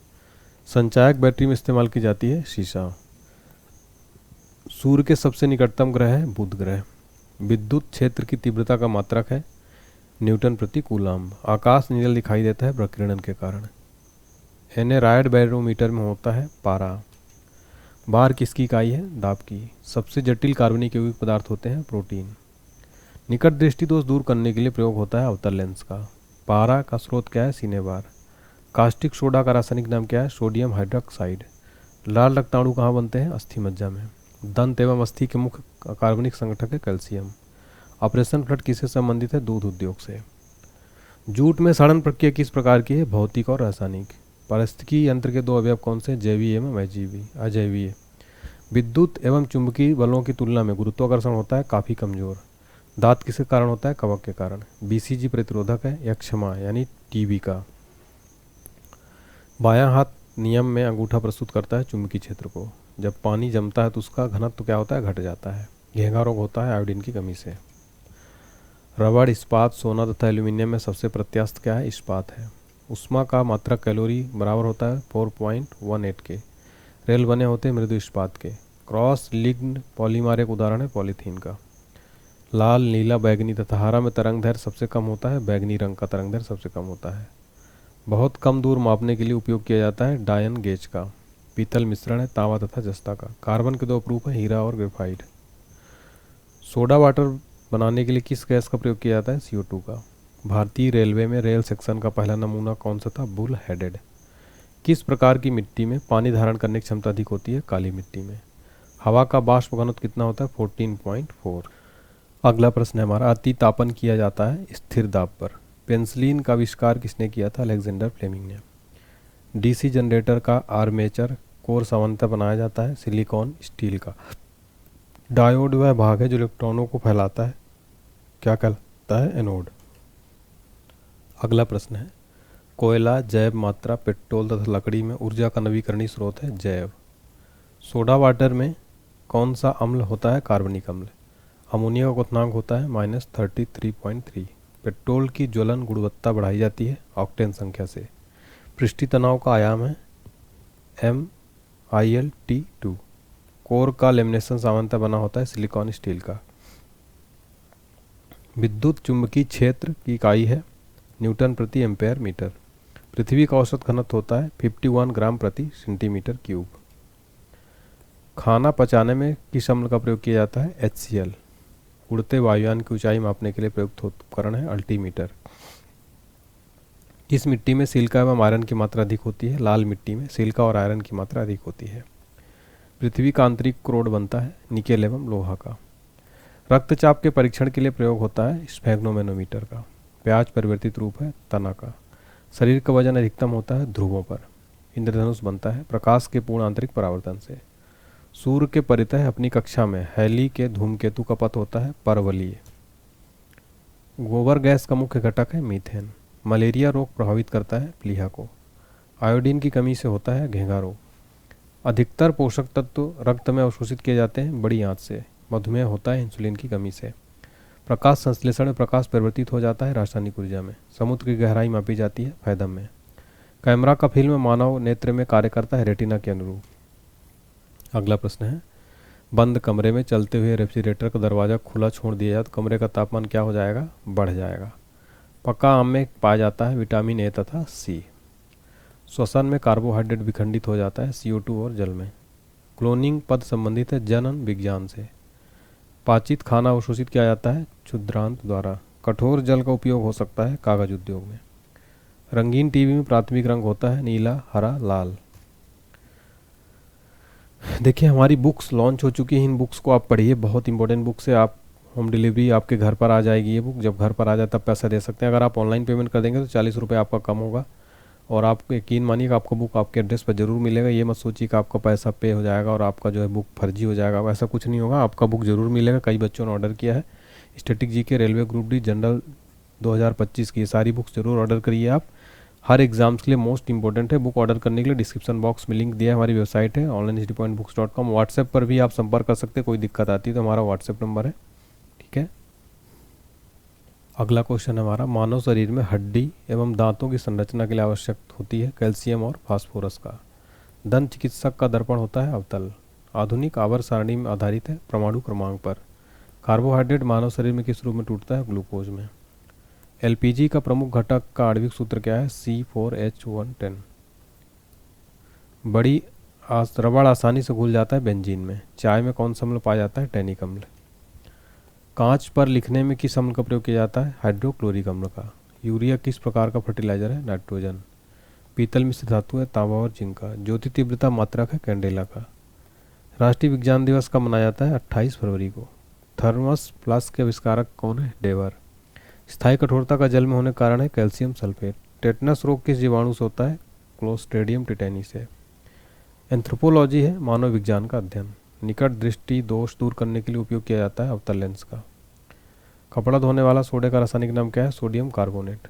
संचायक बैटरी में इस्तेमाल की जाती है शीशा। सूर्य के सबसे निकटतम ग्रह है बुध ग्रह। विद्युत क्षेत्र की तीव्रता का मात्रक है न्यूटन प्रति कूलम्ब। आकाश नीला दिखाई देता है प्रकीर्णन के कारण। एनेरायड बैरोमीटर में होता है पारा। बार किसकी इकाई है? दाब की। सबसे जटिल कार्बनिक यौगिक पदार्थ होते हैं प्रोटीन। निकट दृष्टि दोष दूर करने के लिए प्रयोग होता है अवतल लेंस का। पारा का स्रोत क्या है? सिनेबार। कास्टिक सोडा का रासायनिक नाम क्या है? Sodium hydroxide. लाल रक्ताणु कहाँ बनते हैं? अस्थि मज्जा में। दंत एवं अस्थि के मुख्य कार्बनिक संगठक है कैल्शियम। ऑपरेशन फ्लड किससे संबंधित है? दूध उद्योग से। जूट में सड़न प्रक्रिया किस प्रकार की है? भौतिक और रासायनिक। पारिस्थितिकी यंत्र के दो अवयव कौन से? जैवीय एवं अजैवीय। विद्युत एवं चुंबकीय बलों की तुलना में गुरुत्वाकर्षण होता है काफ़ी कमजोर। दांत किसके कारण होता है? कवक के कारण। बीसीजी प्रतिरोधक है या क्षमा यानी टीबी का। बायां हाथ नियम में अंगूठा प्रस्तुत करता है चुंबकीय क्षेत्र को। जब पानी जमता है तो उसका घनत्व क्या होता है? घट जाता है। घेंघा रोग होता है आयोडीन की कमी से। रबड़, इस्पात, सोना तथा एल्यूमिनियम में सबसे प्रत्यास्थ क्या है? इस्पात है। उष्मा का मात्रक कैलोरी बराबर होता है 4.18 के। रेल बने होते हैं मृदु इस्पात के। क्रॉस लिंक्ड पॉलीमर एक उदाहरण है पॉलीथीन का। लाल, नीला, बैगनी तथा हरा में तरंग दैर्घ्य सबसे कम होता है। बैगनी रंग का तरंग दैर्घ्य सबसे कम होता है। बहुत कम दूर मापने के लिए उपयोग किया जाता है डायन गेज का। पीतल मिश्रण है तांबा तथा जस्ता का। कार्बन के दो अपरूप है हीरा और ग्रेफाइट। सोडा वाटर बनाने के लिए किस गैस का प्रयोग किया जाता है? CO2 का। भारतीय रेलवे में रेल सेक्शन का पहला नमूना कौन सा था? Bull headed. किस प्रकार की मिट्टी में पानी धारण करने की क्षमता अधिक होती है? काली मिट्टी में। हवा का बाष्प घनत्व कितना होता है? 14.4। अगला प्रश्न है हमारा, अति तापन किया जाता है स्थिर दाब पर। पेंसिलिन का आविष्कार किसने किया था? अलेक्जेंडर फ्लेमिंग ने। डीसी जनरेटर का आर्मेचर कोर सामान्यतः बनाया जाता है सिलिकॉन स्टील का। डायोड वह भाग है जो इलेक्ट्रॉनों को फैलाता है, क्या कहलाता है? एनोड। अगला प्रश्न है, कोयला, जैव मात्रा, पेट्रोल तथा लकड़ी में ऊर्जा का नवीकरणीय स्रोत है जैव। सोडा वाटर में कौन सा अम्ल होता है? कार्बनिक अम्ल। अमोनिया का क्वथनांक होता है -33.3। पेट्रोल की ज्वलन गुणवत्ता बढ़ाई जाती है ऑक्टेन संख्या से। पृष्ठीय तनाव का आयाम है MILT2। कोर का लेमिनेशन सामान्यतः बना होता है सिलिकॉन स्टील का। विद्युत चुंबकीय क्षेत्र की इकाई है न्यूटन प्रति एम्पेयर मीटर। पृथ्वी का औसत घनत्व होता है 51 ग्राम प्रति सेंटीमीटर क्यूब। खाना पचाने में किस अम्ल का प्रयोग किया जाता है? HCl। उड़ते वायुयान की ऊंचाई मापने के लिए प्रयुक्त उपकरण है अल्टीमीटर। किस मिट्टी में सिलिका एवं आयरन की मात्रा अधिक होती है? लाल मिट्टी में सिलिका और आयरन की मात्रा अधिक होती है। पृथ्वी का आंतरिक क्रोड बनता है निकेल एवं लोहा का। रक्तचाप के परीक्षण के लिए प्रयोग होता है स्फेग्नोमेनोमीटर का। प्याज परिवर्तित रूप है तना का। शरीर का वजन अधिकतम होता है ध्रुवों पर। इंद्रधनुष बनता है प्रकाश के पूर्ण आंतरिक परावर्तन से। सूर्य के परितः अपनी कक्षा में हैली के धूमकेतु का पथ होता है परवलीय। गोबर गैस का मुख्य घटक है मीथेन। मलेरिया रोग प्रभावित करता है प्लीहा को। आयोडीन की कमी से होता है घेंघा रोग। अधिकतर पोषक तत्व रक्त में अवशोषित किए जाते हैं बड़ी आंत से। मधुमेह होता है इंसुलिन की कमी से। प्रकाश संश्लेषण में प्रकाश परिवर्तित हो जाता है रासायनिक ऊर्जा में। समुद्र की गहराई मापी जाती है फैदम में। कैमरा का फिल्म मानव नेत्र में कार्य करता है रेटिना के अनुरूप। अगला प्रश्न है, बंद कमरे में चलते हुए रेफ्रिजरेटर का दरवाज़ा खुला छोड़ दिया जाए तो कमरे का तापमान क्या हो जाएगा? बढ़ जाएगा। पक्का आम में पाया जाता है विटामिन ए तथा सी। श्वसन में कार्बोहाइड्रेट विखंडित हो जाता है CO2 और जल में। क्लोनिंग पद संबंधित है जनन विज्ञान से। पाचित खाना अवशोषित किया जाता है क्षुद्रांत द्वारा। कठोर जल का उपयोग हो सकता है कागज उद्योग में। रंगीन टीवी में प्राथमिक रंग होता है नीला, हरा, लाल। देखिए हमारी बुक्स लॉन्च हो चुकी हैं, इन बुक्स को आप पढ़िए, बहुत इंपॉर्टेंट बुक्स है। आप होम डिलीवरी आपके घर पर आ जाएगी ये बुक, जब घर पर आ जाए तब पैसा दे सकते हैं। अगर आप ऑनलाइन पेमेंट कर देंगे तो 40 रुपये आपका कम होगा। और आप यकीन मानिएगा आपको बुक आपके एड्रेस पर जरूर मिलेगा। ये मत सोचिए कि आपका पैसा पे हो जाएगा और आपका जो है बुक फर्जी हो जाएगा, ऐसा कुछ नहीं होगा, आपका बुक जरूर मिलेगा। कई बच्चों ने ऑर्डर किया है, static GK, railway group D, general 2025 की सारी बुक्स जरूर ऑर्डर करिए आप। हर एग्जाम्स के लिए मोस्ट इंपॉर्टेंट है। बुक ऑर्डर करने के लिए डिस्क्रिप्शन बॉक्स में लिंक दिया है, हमारी वेबसाइट है onlinehistpoointbooks.com। व्हाट्सएप पर भी आप संपर्क कर सकते हैं, कोई दिक्कत आती है तो हमारा व्हाट्सएप नंबर है, ठीक है। अगला क्वेश्चन है हमारा, मानव शरीर में हड्डी एवं दांतों की संरचना के लिए आवश्यक होती है कैल्शियम और फास्फोरस का। दंत चिकित्सक का दर्पण होता है अवतल। आधुनिक आवर्त सारणी में आधारित है परमाणु क्रमांक पर। कार्बोहाइड्रेट मानव शरीर में किस रूप में टूटता है? ग्लूकोज में। LPG का प्रमुख घटक का आणविक सूत्र क्या है? C4H110। रबड़ आसानी से घुल जाता है बेंजीन में। चाय में कौन सा अम्ल पाया जाता है? टैनिक अम्ल। कांच पर लिखने में किस अम्ल का प्रयोग किया जाता है? हाइड्रोक्लोरिक अम्ल का। यूरिया किस प्रकार का फर्टिलाइजर है? नाइट्रोजन। पीतल मिश्र धातु है तांबा और जिंक का। ज्योति तीव्रता मात्रक है कैंडेला का। राष्ट्रीय विज्ञान दिवस कब मनाया जाता है? 28 फरवरी को। थर्मस फ्लास्क के आविष्कारक कौन है? डेवर। स्थायी कठोरता का जल में होने का कारण है कैल्शियम सल्फेट। टेटनस रोग किस जीवाणु से होता है? क्लोस्ट्रेडियम टिटेनी से। एंथ्रोपोलॉजी है मानव विज्ञान का अध्ययन। निकट दृष्टि दोष दूर करने के लिए उपयोग किया जाता है अवतल लेंस का। कपड़ा धोने वाला सोडे का रासायनिक नाम क्या है? Sodium carbonate.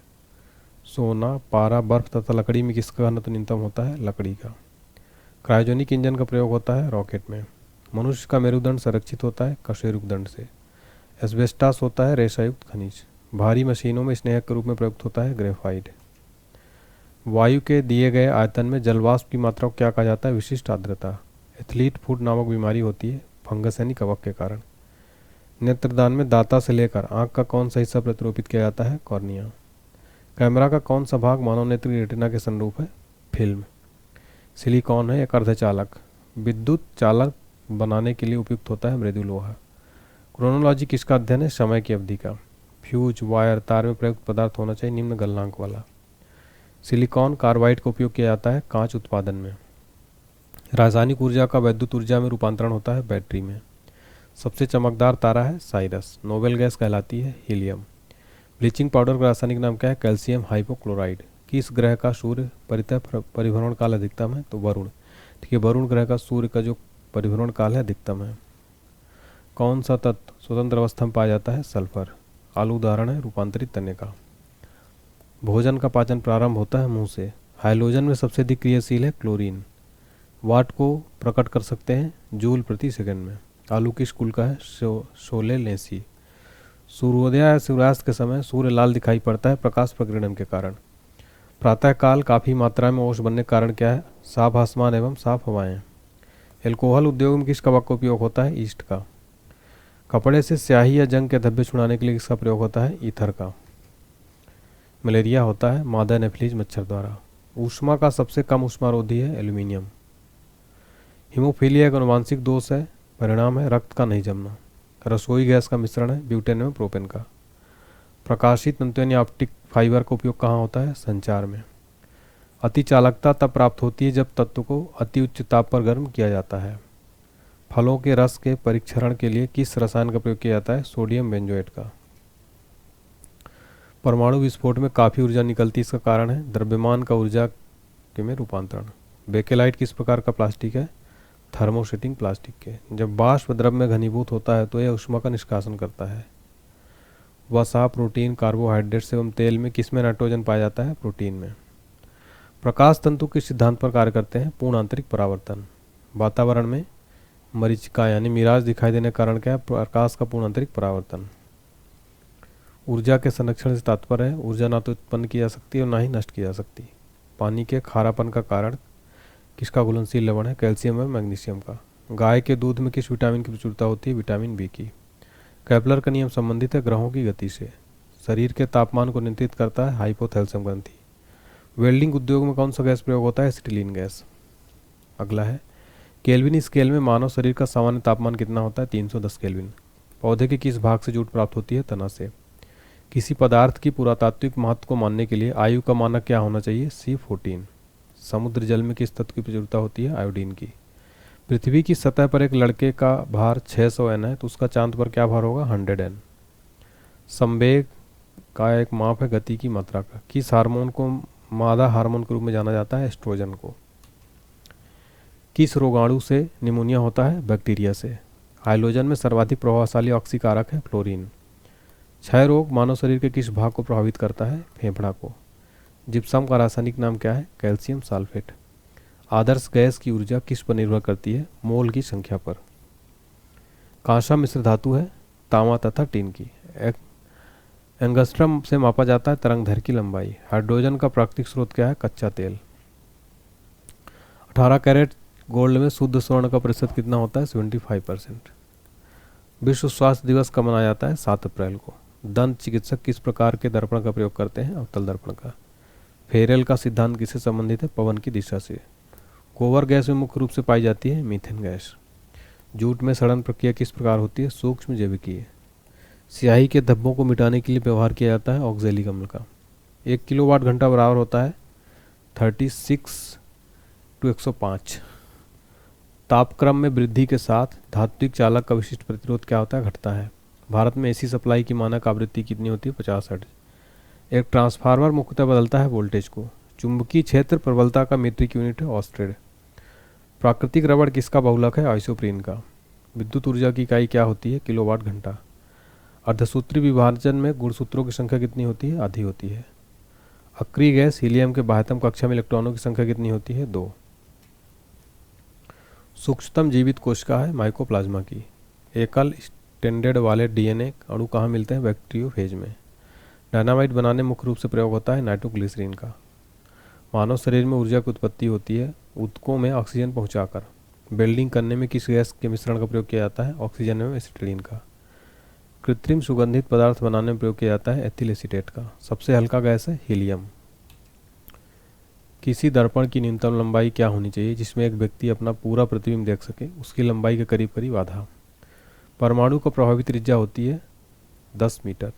सोना, पारा, बर्फ तथा लकड़ी में किसका घनत्व न्यूनतम होता है? लकड़ी का। क्रायोजेनिक इंजन का प्रयोग होता है रॉकेट में। मनुष्य का मेरुदंड संरक्षित होता है कशेरुक दंड से। एस्बेस्टास होता है रेशायुक्त खनिज। भारी मशीनों में स्नेहक के रूप में प्रयुक्त होता है ग्रेफाइट। वायु के दिए गए आयतन में जलवाष्प की मात्रा को क्या कहा जाता है? विशिष्ट आर्द्रता। एथलीट फुट नामक बीमारी होती है फंगस यानी कवक के कारण। नेत्रदान में दाता से लेकर आंख का कौन सा हिस्सा प्रतिरूपित किया जाता है? कॉर्निया। कैमरा का कौन सा भाग मानव नेत्र की रेटिना के संरूप है? फिल्म। सिलिकॉन है एक अर्धचालक। विद्युत चालक बनाने के लिए उपयुक्त होता है मृदु लोहा। क्रोनोलॉजी किसका अध्ययन है? समय की अवधि का। फ्यूज, वायर, तार में प्रयुक्त पदार्थ होना चाहिए निम्न गलनांक वाला। सिलिकॉन कार्बाइड का उपयोग किया जाता है कांच उत्पादन में। रासायनिक ऊर्जा का वैद्युत ऊर्जा में रूपांतरण होता है बैटरी में। सबसे चमकदार तारा है साइरस। नोबेल गैस कहलाती है हीलियम। ब्लीचिंग पाउडर का रासायनिक नाम क्या है? Calcium hypochlorite. किस ग्रह का सूर्य परितः परिभ्रमण काल अधिकतम है? तो वरुण। ठीक है, वरुण ग्रह का सूर्य का जो परिभ्रमण काल है अधिकतम है। कौन सा तत्व स्वतंत्र अवस्था में पाया जाता है? सल्फर। आलू उदाहरण है रूपांतरित तने का। भोजन का पाचन प्रारंभ होता है मुंह से। हाइड्रोजन में सबसे अधिक क्रियाशील है क्लोरीन। वाट को प्रकट कर सकते हैं जूल प्रति सेकंड में। आलू किस कुल का है? शोले लेसी। सूर्योदय या सूर्यास्त के समय सूर्य लाल दिखाई पड़ता है प्रकाश प्रकीर्णन के कारण। प्रातःकाल काफ़ी मात्रा में ओस बनने के कारण क्या है? साफ आसमान एवं साफ हवाएं। एल्कोहल उद्योग में किस कवक का उपयोग होता है? ईस्ट का। कपड़े से स्याही या जंग के धब्बे छुड़ाने के लिए किसका प्रयोग होता है? ईथर का। मलेरिया होता है मादा एनोफिलीज मच्छर द्वारा। ऊष्मा का सबसे कम ऊष्मारोधी है एल्यूमिनियम। हीमोफीलिया एक अनुवांशिक दोष है, परिणाम है रक्त का नहीं जमना। रसोई गैस का मिश्रण है ब्यूटेन एवं प्रोपेन का। प्रकाशित तंतु यानी ऑप्टिक फाइबर का उपयोग कहाँ होता है? संचार में। अति चालकता तब प्राप्त होती है जब तत्व को अति उच्च ताप पर गर्म किया जाता है। फलों के रस के परीक्षण के लिए किस रसायन का प्रयोग किया जाता है? सोडियम बेंजोएट का। परमाणु विस्फोट में काफ़ी ऊर्जा निकलती है, इसका कारण है द्रव्यमान का ऊर्जा में रूपांतरण। बेकेलाइट किस प्रकार का प्लास्टिक है? थर्मोसेटिंग प्लास्टिक के। जब वाष्प द्रव में घनीभूत होता है तो यह ऊष्मा का निष्कासन करता है। वसा, प्रोटीन, कार्बोहाइड्रेट्स एवं तेल में किसमें नाइट्रोजन पाया जाता है? प्रोटीन में। प्रकाश तंतु किस सिद्धांत पर कार्य करते हैं? पूर्ण आंतरिक परावर्तन। वातावरण में मरीचिका यानी मिराज दिखाई देने का कारण क्या है? प्रकाश का पूर्ण आंतरिक परावर्तन। ऊर्जा के संरक्षण से तात्पर्य है ऊर्जा ना तो उत्पन्न की जा सकती और ना ही नष्ट की जा सकती। पानी के खारापन का कारण किसका घुलनशील लवण है? कैल्शियम व मैग्नीशियम का। गाय के दूध में किस विटामिन की प्रचुरता होती है? विटामिन बी की। केपलर का नियम संबंधित है ग्रहों की गति से। शरीर के तापमान को नियंत्रित करता है हाइपोथैलेमस ग्रंथि। वेल्डिंग उद्योग में कौन सा गैस प्रयोग होता है? Acetylene gas. अगला है केल्विन स्केल में मानव शरीर का सामान्य तापमान कितना होता है? 310 केल्विन। पौधे के किस भाग से जूट प्राप्त होती है? तना से। किसी पदार्थ की पुरातात्विक महत्व को मानने के लिए आयु का मानक क्या होना चाहिए? C14। समुद्र जल में किस तत्व की प्रचुरता होती है? आयोडीन की। पृथ्वी की सतह पर एक लड़के का भार 600 N है तो उसका चांद पर क्या भार होगा? 100 N। संवेग का एक माप है गति की मात्रा का। किस हार्मोन को मादा हार्मोन के रूप में जाना जाता है? एस्ट्रोजन को। किस रोगाणु से निमोनिया होता है? बैक्टीरिया से। हाइड्रोजन में सर्वाधिक प्रभावशाली ऑक्सीकारक है फ्लोरीन। क्षय रोग मानव शरीर के किस भाग को प्रभावित करता है? फेफड़ा को। जिप्सम का रासायनिक नाम क्या है? Calcium sulphate. आदर्श गैस की ऊर्जा किस पर निर्भर करती है? मोल की संख्या पर। कांसा मिश्र धातु है तांबा तथा टिन की। एंगस्ट्रम से मापा जाता है तरंगदैर्घ्य की लंबाई। हाइड्रोजन का प्राकृतिक स्रोत क्या है? कच्चा तेल। 18 कैरेट गोल्ड में शुद्ध स्वर्ण का प्रतिशत कितना होता है? 75%। विश्व स्वास्थ्य दिवस कब मनाया जाता है? 7 अप्रैल को। दंत चिकित्सक किस प्रकार के दर्पण का प्रयोग करते हैं? अवतल दर्पण का। फेरेल का सिद्धांत किससे संबंधित है? पवन की दिशा से। गोबर गैस में मुख्य रूप से पाई जाती है मीथेन गैस। जूट में सड़न प्रक्रिया किस प्रकार होती है? सूक्ष्म जैविकीय। स्याही के धब्बों को मिटाने के लिए व्यवहार किया जाता है ऑक्जेलिक अम्ल का। 1 किलोवाट घंटा बराबर होता है 36/105। तापक्रम में वृद्धि के साथ धात्विक चालक का विशिष्ट प्रतिरोध क्या होता है? घटता है। भारत में एसी सप्लाई की मानक आवृत्ति कितनी होती है? 50 हर्ट्ज। एक ट्रांसफार्मर मुख्यतः बदलता है वोल्टेज को। चुंबकीय क्षेत्र प्रबलता का मीट्रिक यूनिट है ऑस्टेड। प्राकृतिक रबड़ किसका बहुलक है? आइसोप्रीन का। विद्युत ऊर्जा की इकाई क्या होती है? किलोवाट घंटा। अर्धसूत्री विभाजन में गुणसूत्रों की संख्या कितनी होती है? आधी होती है। अक्रिय गैस हीलियम के बाह्यतम कक्षा में इलेक्ट्रॉनों की संख्या कितनी होती है? 2। सूक्ष्मतम जीवित कोशिका है माइकोप्लाज्मा की। एकल स्टैंडर्ड वाले डीएनए अणु कहाँ मिलते हैं? बैक्टीरियोफेज में। डायनामाइट बनाने मुख्य रूप से प्रयोग होता है नाइट्रोग्लिसरीन का। मानव शरीर में ऊर्जा की उत्पत्ति होती है ऊतकों में ऑक्सीजन पहुंचाकर। वेल्डिंग करने में किस गैस के मिश्रण का प्रयोग किया जाता है? ऑक्सीजन एवं एसिटिलीन का। कृत्रिम सुगंधित पदार्थ बनाने में प्रयोग किया जाता है एथिल एसीटेट का। सबसे हल्का गैस है हीलियम। किसी दर्पण की न्यूनतम लंबाई क्या होनी चाहिए जिसमें एक व्यक्ति अपना पूरा प्रतिबिंब देख सके? उसकी लंबाई के करीब करीब आधा। परमाणु को प्रभावी त्रिज्या होती है 10 मीटर।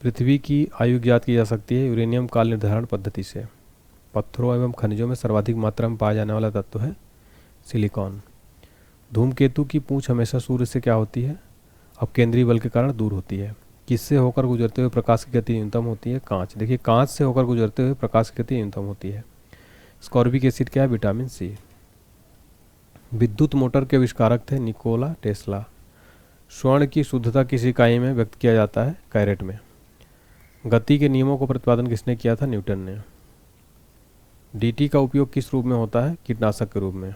पृथ्वी की आयु ज्ञात की जा सकती है यूरेनियम काल निर्धारण पद्धति से। पत्थरों एवं खनिजों में सर्वाधिक मात्रा में पाया जाने वाला तत्व है सिलिकॉन। धूमकेतु की पूंछ हमेशा सूर्य से क्या होती है? अपकेंद्रीय बल के कारण दूर होती है। किससे होकर गुजरते हुए प्रकाश की गति न्यूनतम होती है? कांच। देखिए कांच से होकर गुजरते हुए प्रकाश की गति न्यूनतम होती है। स्कॉर्बिक एसिड क्या है? Vitamin C. विद्युत मोटर के आविष्कारक थे निकोला टेस्ला। स्वर्ण की शुद्धता किस इकाई में व्यक्त किया जाता है? कैरेट में। गति के नियमों को प्रतिपादन किसने किया था? न्यूटन ने। डीटी का उपयोग किस रूप में होता है? कीटनाशक के रूप में।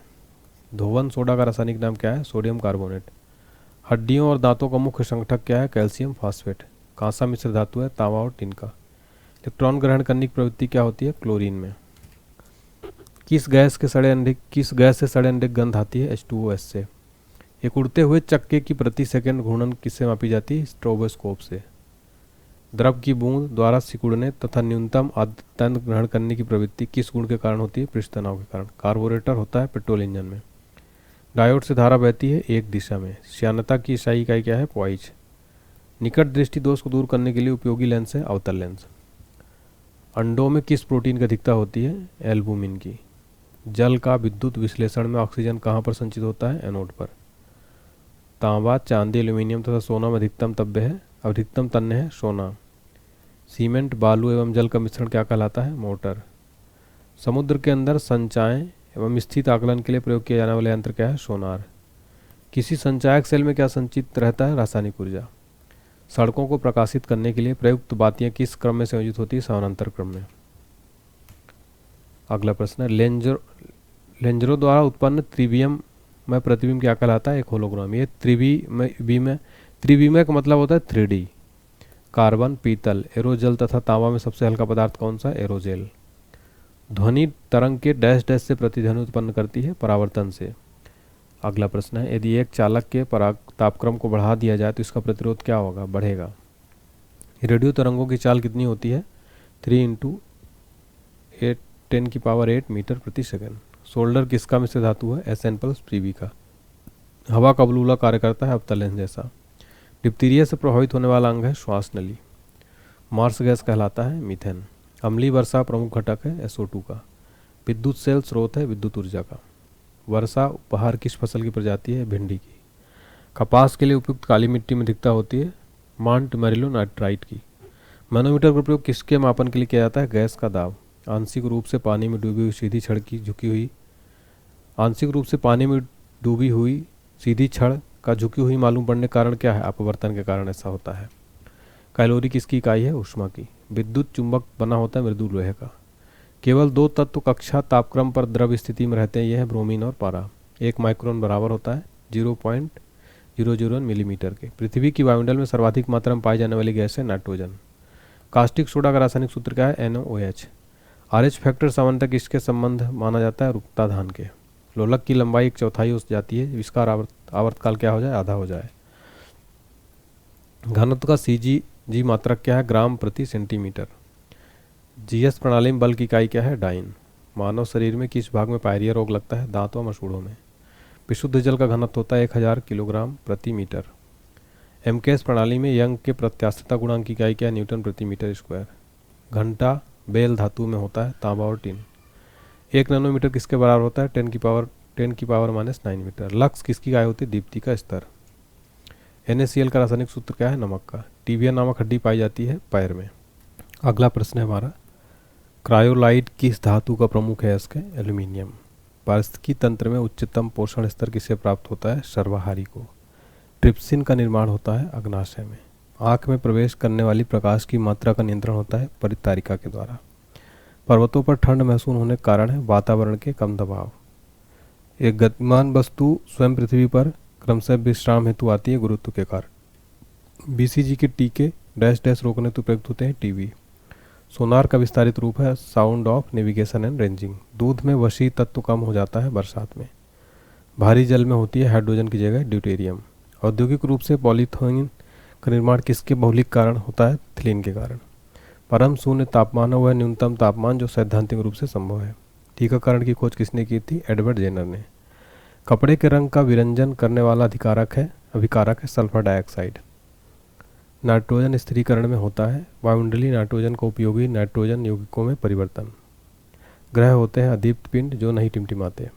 धोवन सोडा का रासायनिक नाम क्या है? Sodium carbonate. हड्डियों और दांतों का मुख्य संगठक क्या है? Calcium phosphate. कांसा मिश्र धातु है तांबा और टिन का। इलेक्ट्रॉन ग्रहण करने की प्रवृत्ति क्या होती है? क्लोरीन में। किस गैस से सड़े अंडे की गंध आती है? H2O से। एक उड़ते हुए चक्के की प्रति सेकंड घूर्णन किससे मापी जाती है? स्ट्रोबोस्कोप से। द्रव की बूंद द्वारा सिकुड़ने तथा न्यूनतम आद्यतन ग्रहण करने की प्रवृत्ति किस गुण के कारण होती है? पृष्ठ तनाव के कारण। कार्बोरेटर होता है पेट्रोल इंजन में। डायोड से धारा बहती है एक दिशा में। श्यानता की इकाई इकाई क्या है? पॉइज। निकट दृष्टि दोष को दूर करने के लिए उपयोगी लेंस है अवतल लेंस। अंडों में किस प्रोटीन की अधिकता होती है? एल्बुमिन की। जल का विद्युत विश्लेषण में ऑक्सीजन कहाँ पर संचित होता है? एनोड पर। तांबा चांदी एल्यूमिनियम तथा सोना में अधिकतम तन्य है सोना। सीमेंट बालू एवं जल का मिश्रण क्या कहलाता है? मोटर। समुद्र के अंदर संचायन एवं स्थित आकलन के लिए प्रयोग किया जाने वाला यंत्र क्या है? सोनार। किसी संचायक सेल में क्या संचित रहता है? रासायनिक ऊर्जा। सड़कों को प्रकाशित करने के लिए प्रयुक्त बातियां किस क्रम में संयोजित होती है? समानांतर क्रम में। अगला प्रश्न है लेंजरों द्वारा उत्पन्न त्रिविम में प्रतिबिंब क्या कहलाता है? एक होलोग्राम। ये त्रिविमय का मतलब होता है 3D। कार्बन, पीतल, एरोजल तथा तांबा में सबसे हल्का पदार्थ कौन सा? एरोजेल। ध्वनि तरंग के डैश डैश से प्रतिध्वनि उत्पन्न करती है, परावर्तन से। अगला प्रश्न है, यदि एक चालक के पराग तापक्रम को बढ़ा दिया जाए तो इसका प्रतिरोध क्या होगा, बढ़ेगा। रेडियो तरंगों की चाल कितनी होती है, 3 × 10⁸ मीटर प्रति सेकंड। सोल्डर किसका मिश्र धातु है, SN+Pb का। हवा का बुलबुला कार्य करता है अवतल लेंस जैसा। डिप्थीरिया से प्रभावित होने वाला अंग है श्वास नली। मार्स गैस कहलाता है मीथेन। अम्लीय वर्षा प्रमुख घटक है SO2 का। विद्युत सेल स्रोत है विद्युत ऊर्जा का। वर्षा उपहार किस फसल की प्रजाति है, भिंडी की। कपास के लिए उपयुक्त काली मिट्टी में अधिकता होती है माउंट मैरिलो नाइट्राइट की। मैनोमीटर का प्रयोग किसके मापन के लिए किया जाता है, गैस का दाब। आंशिक रूप से पानी में डूबी हुई सीधी छड़ की झुकी हुई आंशिक रूप से पानी में डूबी हुई सीधी छड़ का झुकी हुई मालूम पड़ने का कारण क्या है, अपवर्तन के कारण ऐसा होता है। कैलोरी किसकी इकाई है, ऊष्मा की। विद्युत चुंबक बना होता है मृदु लोहे का। केवल 2 तत्व कक्षा तापक्रम पर द्रव स्थिति में रहते हैं, यह है ब्रोमीन और पारा। 1 माइक्रोन बराबर होता है 0.001 मिलीमीटर के। पृथ्वी की वायुमंडल में सर्वाधिक मात्रा में पाई जाने वाली गैस है नाइट्रोजन। कास्टिक सोडा का रासायनिक सूत्र क्या है, NaOH। RH फैक्टर सामान्यतः किसके संबंध माना जाता है, रुकता धान के। लोलक की लंबाई 1/4 हो जाती है, इसका आवर्तकाल क्या हो जाए, आधा हो जाए। घनत्व का CG मात्रक क्या है, ग्राम प्रति सेंटीमीटर। GS प्रणाली में बल की इकाई क्या है, डाइन। मानव शरीर में किस भाग में पायरिया रोग लगता है, दांत व मसूड़ों में। विशुद्ध जल का घनत्व होता है 1000 किलोग्राम प्रति मीटर। MKS प्रणाली में यंग के प्रत्यास्थता गुणांक की इकाई क्या है, न्यूटन प्रति मीटर स्क्वायर। घंटा बेल धातु में होता है, तांबा और टिन। 1 नैनोमीटर किसके बराबर होता है, 10⁻⁻⁹ मीटर। लक्स किसकी इकाई होती है, दीप्ति का स्तर। NaCl का रासायनिक सूत्र क्या है, नमक का। टिबिया नामक हड्डी पाई जाती है पैर में। अगला प्रश्न है हमारा, क्रायोलाइट किस धातु का प्रमुख है, इसके एल्यूमिनियम। पारिस्थितिकी तंत्र में उच्चतम पोषण स्तर किसे प्राप्त होता है, सर्वाहारी को। ट्रिप्सिन का निर्माण होता है अग्नाशय में। आँख में प्रवेश करने वाली प्रकाश की मात्रा का नियंत्रण होता है परितारिका के द्वारा। पर्वतों पर ठंड महसूस होने के कारण है वातावरण के कम दबाव। एक गतिमान वस्तु स्वयं पृथ्वी पर क्रमशः विश्राम हेतु आती है गुरुत्व के कारण। BCG के टीके डैश डैश रोकने हेतु प्रयुक्त होते हैं, टीवी। सोनार का विस्तारित रूप है sound of navigation and ranging. दूध में वसी तत्व कम हो जाता है बरसात में। भारी जल में होती है हाइड्रोजन की जगह ड्यूटेरियम। औद्योगिक रूप से पॉलीथीन का निर्माण किसके बहुलिक कारण होता है, थिलीन के कारण। परम शून्य तापमान वह न्यूनतम तापमान जो सैद्धांतिक रूप से संभव है। टीकाकरण की खोज किसने की थी, एडवर्ड जेनर ने। कपड़े के रंग का विरंजन करने वाला अभिकारक है सल्फर डाइऑक्साइड। नाइट्रोजन स्थिरीकरण में होता है वायुमंडलीय नाइट्रोजन को उपयोगी नाइट्रोजन यौगिकों में परिवर्तन। ग्रह होते हैं अदीप्त पिंड जो नहीं टिमटिमाते।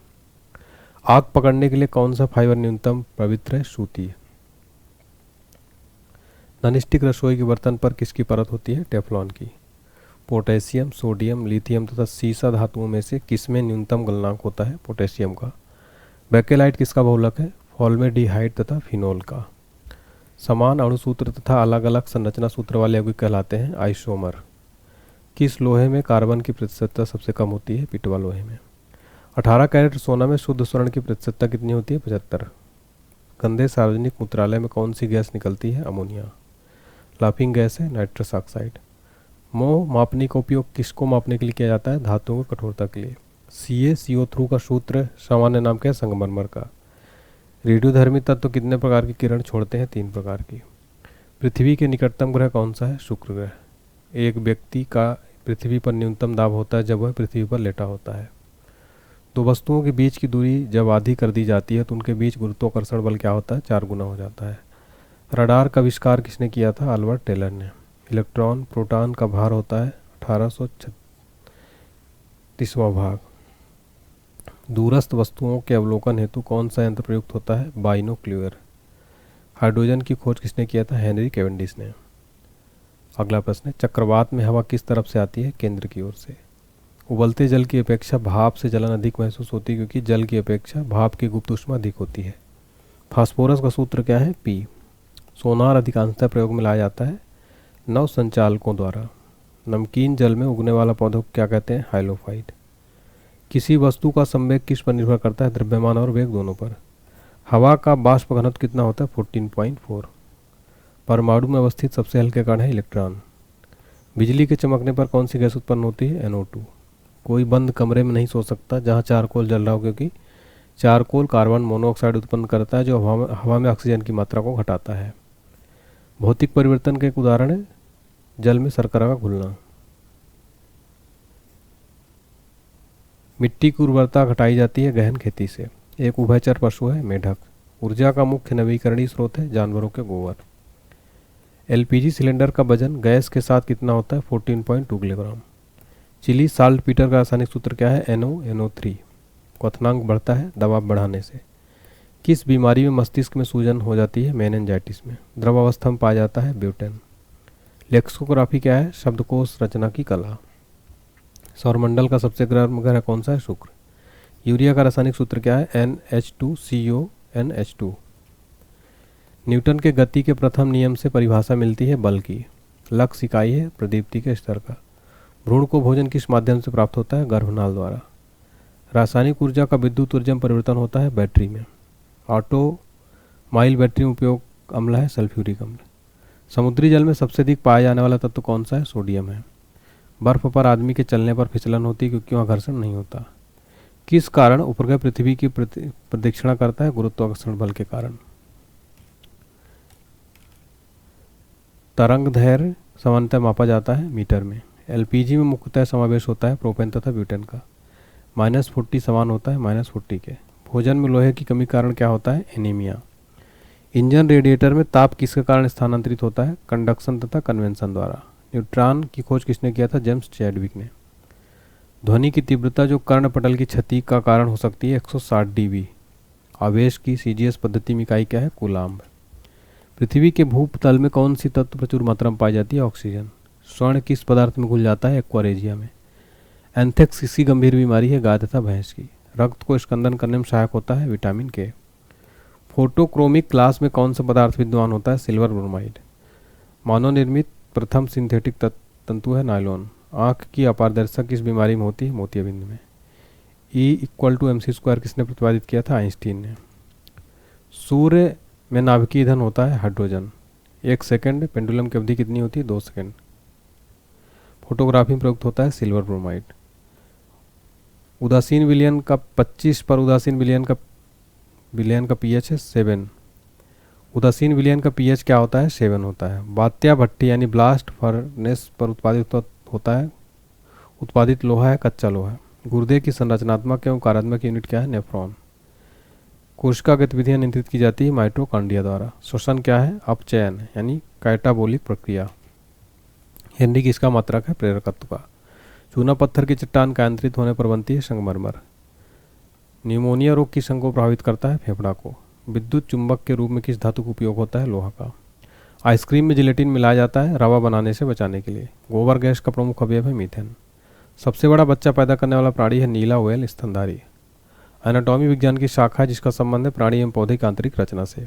आग पकड़ने के लिए कौन सा फाइबर न्यूनतम पवित्र है, सूती। नॉनस्टिक रसोई के बर्तन पर किसकी परत होती है, टेफ्लॉन की। पोटेशियम, सोडियम, लिथियम तथा सीसा धातुओं में से किसमें न्यूनतम गलनांक होता है, पोटेशियम का। बेकेलाइट किसका बहुलक है, फॉर्मेल्डिहाइड तथा फिनोल का। समान अणुसूत्र तथा अलग अलग संरचना सूत्र वाले यौगिक कहलाते हैं आइसोमर। किस लोहे में कार्बन की प्रतिशतता सबसे कम होती है, पिटवा लोहे में। 18 कैरेट सोना में शुद्ध स्वर्ण की प्रतिशतता कितनी होती है, 75। गंदे सार्वजनिक मूत्रालय में कौन सी गैस निकलती है, अमोनिया। लाफिंग गैस है नाइट्रस ऑक्साइड। मोह मापनी का उपयोग किसको मापने के लिए किया जाता है, धातुओं की कठोरता के लिए। CaCO3 का सूत्र सामान्य नाम क्या है, संगमरमर का। रेडियोधर्मी तत्व कितने प्रकार की किरण छोड़ते हैं, 3 प्रकार की। पृथ्वी के निकटतम ग्रह कौन सा है, शुक्र ग्रह। एक व्यक्ति का पृथ्वी पर न्यूनतम दाब होता है जब वह पृथ्वी पर लेटा होता है। 2 वस्तुओं के बीच की दूरी जब आधी कर दी जाती है तो उनके बीच गुरुत्वाकर्षण बल क्या होता है, 4 गुना हो जाता है। रडार का आविष्कार किसने किया था, अल्बर्ट टेलर ने। इलेक्ट्रॉन प्रोटॉन का भार होता है 1836वां भाग। दूरस्थ वस्तुओं के अवलोकन हेतु कौन सा यंत्र प्रयुक्त होता है, बाइनोक्यूलर। हाइड्रोजन की खोज किसने किया था, हेनरी कैवेंडिश ने। अगला प्रश्न है, चक्रवात में हवा किस तरफ से आती है, केंद्र की ओर से। उबलते जल की अपेक्षा भाप से जलन अधिक महसूस होती है क्योंकि जल की अपेक्षा भाप की गुप्त ऊष्मा अधिक होती है। फास्फोरस का सूत्र क्या है, P। सोनार अधिकांशतः प्रयोग में लाया जाता है नव संचालकों द्वारा। नमकीन जल में उगने वाला पौधा को क्या कहते हैं, हाइलोफाइट। किसी वस्तु का संवेग किस पर निर्भर करता है, द्रव्यमान और वेग दोनों पर। हवा का बाष्प घनत्व कितना होता है, 14.4। परमाणु में अवस्थित सबसे हल्के कण है इलेक्ट्रॉन। बिजली के चमकने पर कौन सी गैस उत्पन्न होती है, NO2। कोई बंद कमरे में नहीं सो सकता जहाँ चारकोल जल रहा हो, क्योंकि चारकोल कार्बन मोनोऑक्साइड उत्पन्न करता है जो हवा में ऑक्सीजन की मात्रा को घटाता है। भौतिक परिवर्तन के एक उदाहरण है जल में शर्करा का घुलना। मिट्टी की उर्वरता घटाई जाती है गहन खेती से। एक उभयचर पशु है मेढक। ऊर्जा का मुख्य नवीकरणीय स्रोत है जानवरों के गोबर। एलपीजी सिलेंडर का वजन गैस के साथ कितना होता है? 14.2 किलोग्राम। चिली साल्ट पीटर का रासायनिक सूत्र क्या है? NO3। क्वथनांक बढ़ता है दबाव बढ़ाने से। किस बीमारी में मस्तिष्क में सूजन हो जाती है? मेनिंजाइटिस में। द्रवावस्था में पाया जाता है ब्यूटेन। लेक्सिकोग्राफी क्या है? शब्दकोश रचना की कला। सौरमंडल का सबसे गर्म ग्रह कौन सा है? शुक्र। यूरिया का रासायनिक सूत्र क्या है? NH2CONH2। न्यूटन के गति के प्रथम नियम से परिभाषा मिलती है बल की। लक्ष्य इकाई है प्रदीप्ति के स्तर का। भ्रूण को भोजन किस माध्यम से प्राप्त होता है? गर्भनाल द्वारा। रासायनिक ऊर्जा का विद्युत ऊर्जा में परिवर्तन होता है बैटरी में। ऑटो माइल बैटरी में उपयोग अम्ल है सल्फ्यूरिक अम्ल। समुद्री जल में सबसे अधिक पाया जाने वाला तत्व कौन सा है? सोडियम है। बर्फ पर आदमी के चलने पर फिसलन होती है क्योंकि वहाँ घर्षण नहीं होता। किस कारण उपग्रह पृथ्वी की प्रदक्षिणा करता है? गुरुत्वाकर्षण बल के कारण। तरंग दैर्घ्य सामान्यतः मापा जाता है मीटर में। एलपीजी में मुख्यतः समावेश होता है प्रोपेन तथा ब्यूटेन का। -40 समान होता है -40 के। भोजन में लोहे की कमी कारण क्या होता है? एनीमिया। इंजन रेडिएटर में ताप किसके कारण स्थानांतरित होता है? कंडक्शन तथा कन्वेंशन द्वारा। न्यूट्रॉन की खोज किसने किया था? जेम्स चैडविक ने। ध्वनि की तीव्रता जो कर्णपटल की क्षति का कारण हो सकती है 160 dB। आवेश की सीजीएस पद्धति में इकाई क्या है? कूलाम्ब। पृथ्वी के भूतल में कौन सी तत्व प्रचुर मात्रा में पाई जाती है? ऑक्सीजन। स्वर्ण किस पदार्थ में घुल जाता है? एक्वारेजिया में। एंथ्रेक्स किसी गंभीर बीमारी है गाय तथा भैंस की। रक्त को स्कंदन करने में सहायक होता है विटामिन के। फोटोक्रोमिक ग्लास में कौन सा पदार्थ विद्यमान होता है? Silver bromide. मानव निर्मित प्रथम सिंथेटिक तंतु है नायलॉन। आँख की अपारदर्शिता किस बीमारी में होती है? मोतियाबिंद में। E=mc² किसने प्रतिपादित किया था? आइंस्टीन ने। सूर्य में नाभिकीय ईंधन होता है हाइड्रोजन। 1 सेकंड पेंडुलम की अवधि कितनी होती है? 2 सेकंड। फोटोग्राफी में प्रयुक्त होता है सिल्वर ब्रोमाइड। उदासीन विलयन का 25 पर उदासीन विलयन का पीएच है 7। उदासीन विलयन का पीएच क्या होता है? 7 होता है। बात्या भट्टी यानी ब्लास्ट फर्नेस पर उत्पादित लोहा है कच्चा लोहा। गुर्दे की संरचनात्मक एवं कार्यात्मक यूनिट क्या है? नेफ्रॉन। कोशिका गतिविधियां नियंत्रित की जाती है माइटोकॉन्ड्रिया द्वारा। श्वसन क्या है? अपचयन यानी कैटाबोलिक प्रक्रिया। हेनरी किसका मात्रक है? प्रेरकत्व का। चूना पत्थर की चट्टान का आंतरित होने पर बनती है संगमरमर। न्यूमोनिया रोग किस अंग को प्रभावित करता है? फेफड़ा को। विद्युत चुंबक के रूप में किस धातु का उपयोग होता है? लोहा का। आइसक्रीम में जिलेटिन मिलाया जाता है रवा बनाने से बचाने के लिए। गोबर गैस का प्रमुख अवयव है मीथेन। सबसे बड़ा बच्चा पैदा करने वाला प्राणी है नीला व्हेल स्तनधारी। एनाटॉमी विज्ञान की शाखा है जिसका संबंध है प्राणी एवं पौधे की आंतरिक रचना से।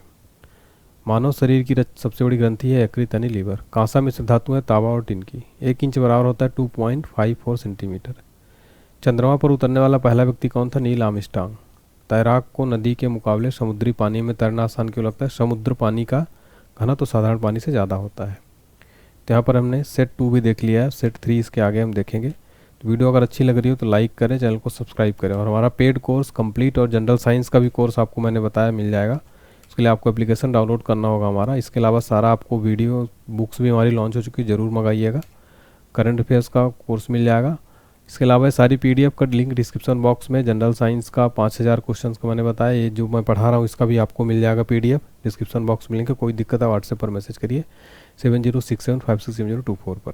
मानव शरीर की सबसे बड़ी ग्रंथि है यकृत यानी लीवर। कांसा मिश्र धातु है तांबा और टिन की। 1 इंच बराबर होता है 2.54 सेंटीमीटर। चंद्रमा पर उतरने वाला पहला व्यक्ति कौन था? Neil Armstrong. तैराक को नदी के मुकाबले समुद्री पानी में तैरना आसान क्यों लगता है? समुद्र पानी का घनत्व तो साधारण पानी से ज़्यादा होता है। तो यहाँ पर हमने सेट 2 भी देख लिया है। सेट 3 इसके आगे हम देखेंगे। तो वीडियो अगर अच्छी लग रही हो तो लाइक करें, चैनल को सब्सक्राइब करें। और हमारा पेड कोर्स कंप्लीट और जनरल साइंस का भी कोर्स आपको मैंने बताया मिल जाएगा। इसके लिए आपको एप्लीकेशन डाउनलोड करना होगा हमारा। इसके अलावा सारा आपको वीडियो बुक्स भी हमारी लॉन्च हो चुकी है, ज़रूर मंगाइएगा। करंट अफेयर्स का कोर्स मिल जाएगा। इसके अलावा सारी PDF का लिंक डिस्क्रिप्शन बॉक्स में। जनरल साइंस का 5000 क्वेश्चन का मैंने बताया, ये जो मैं पढ़ा रहा हूँ इसका भी आपको मिल जाएगा PDF डिस्क्रिप्शन बॉक्स में लिंक है। कोई दिक्कत है व्हाट्सएप पर मैसेज करिए 7067567024 पर।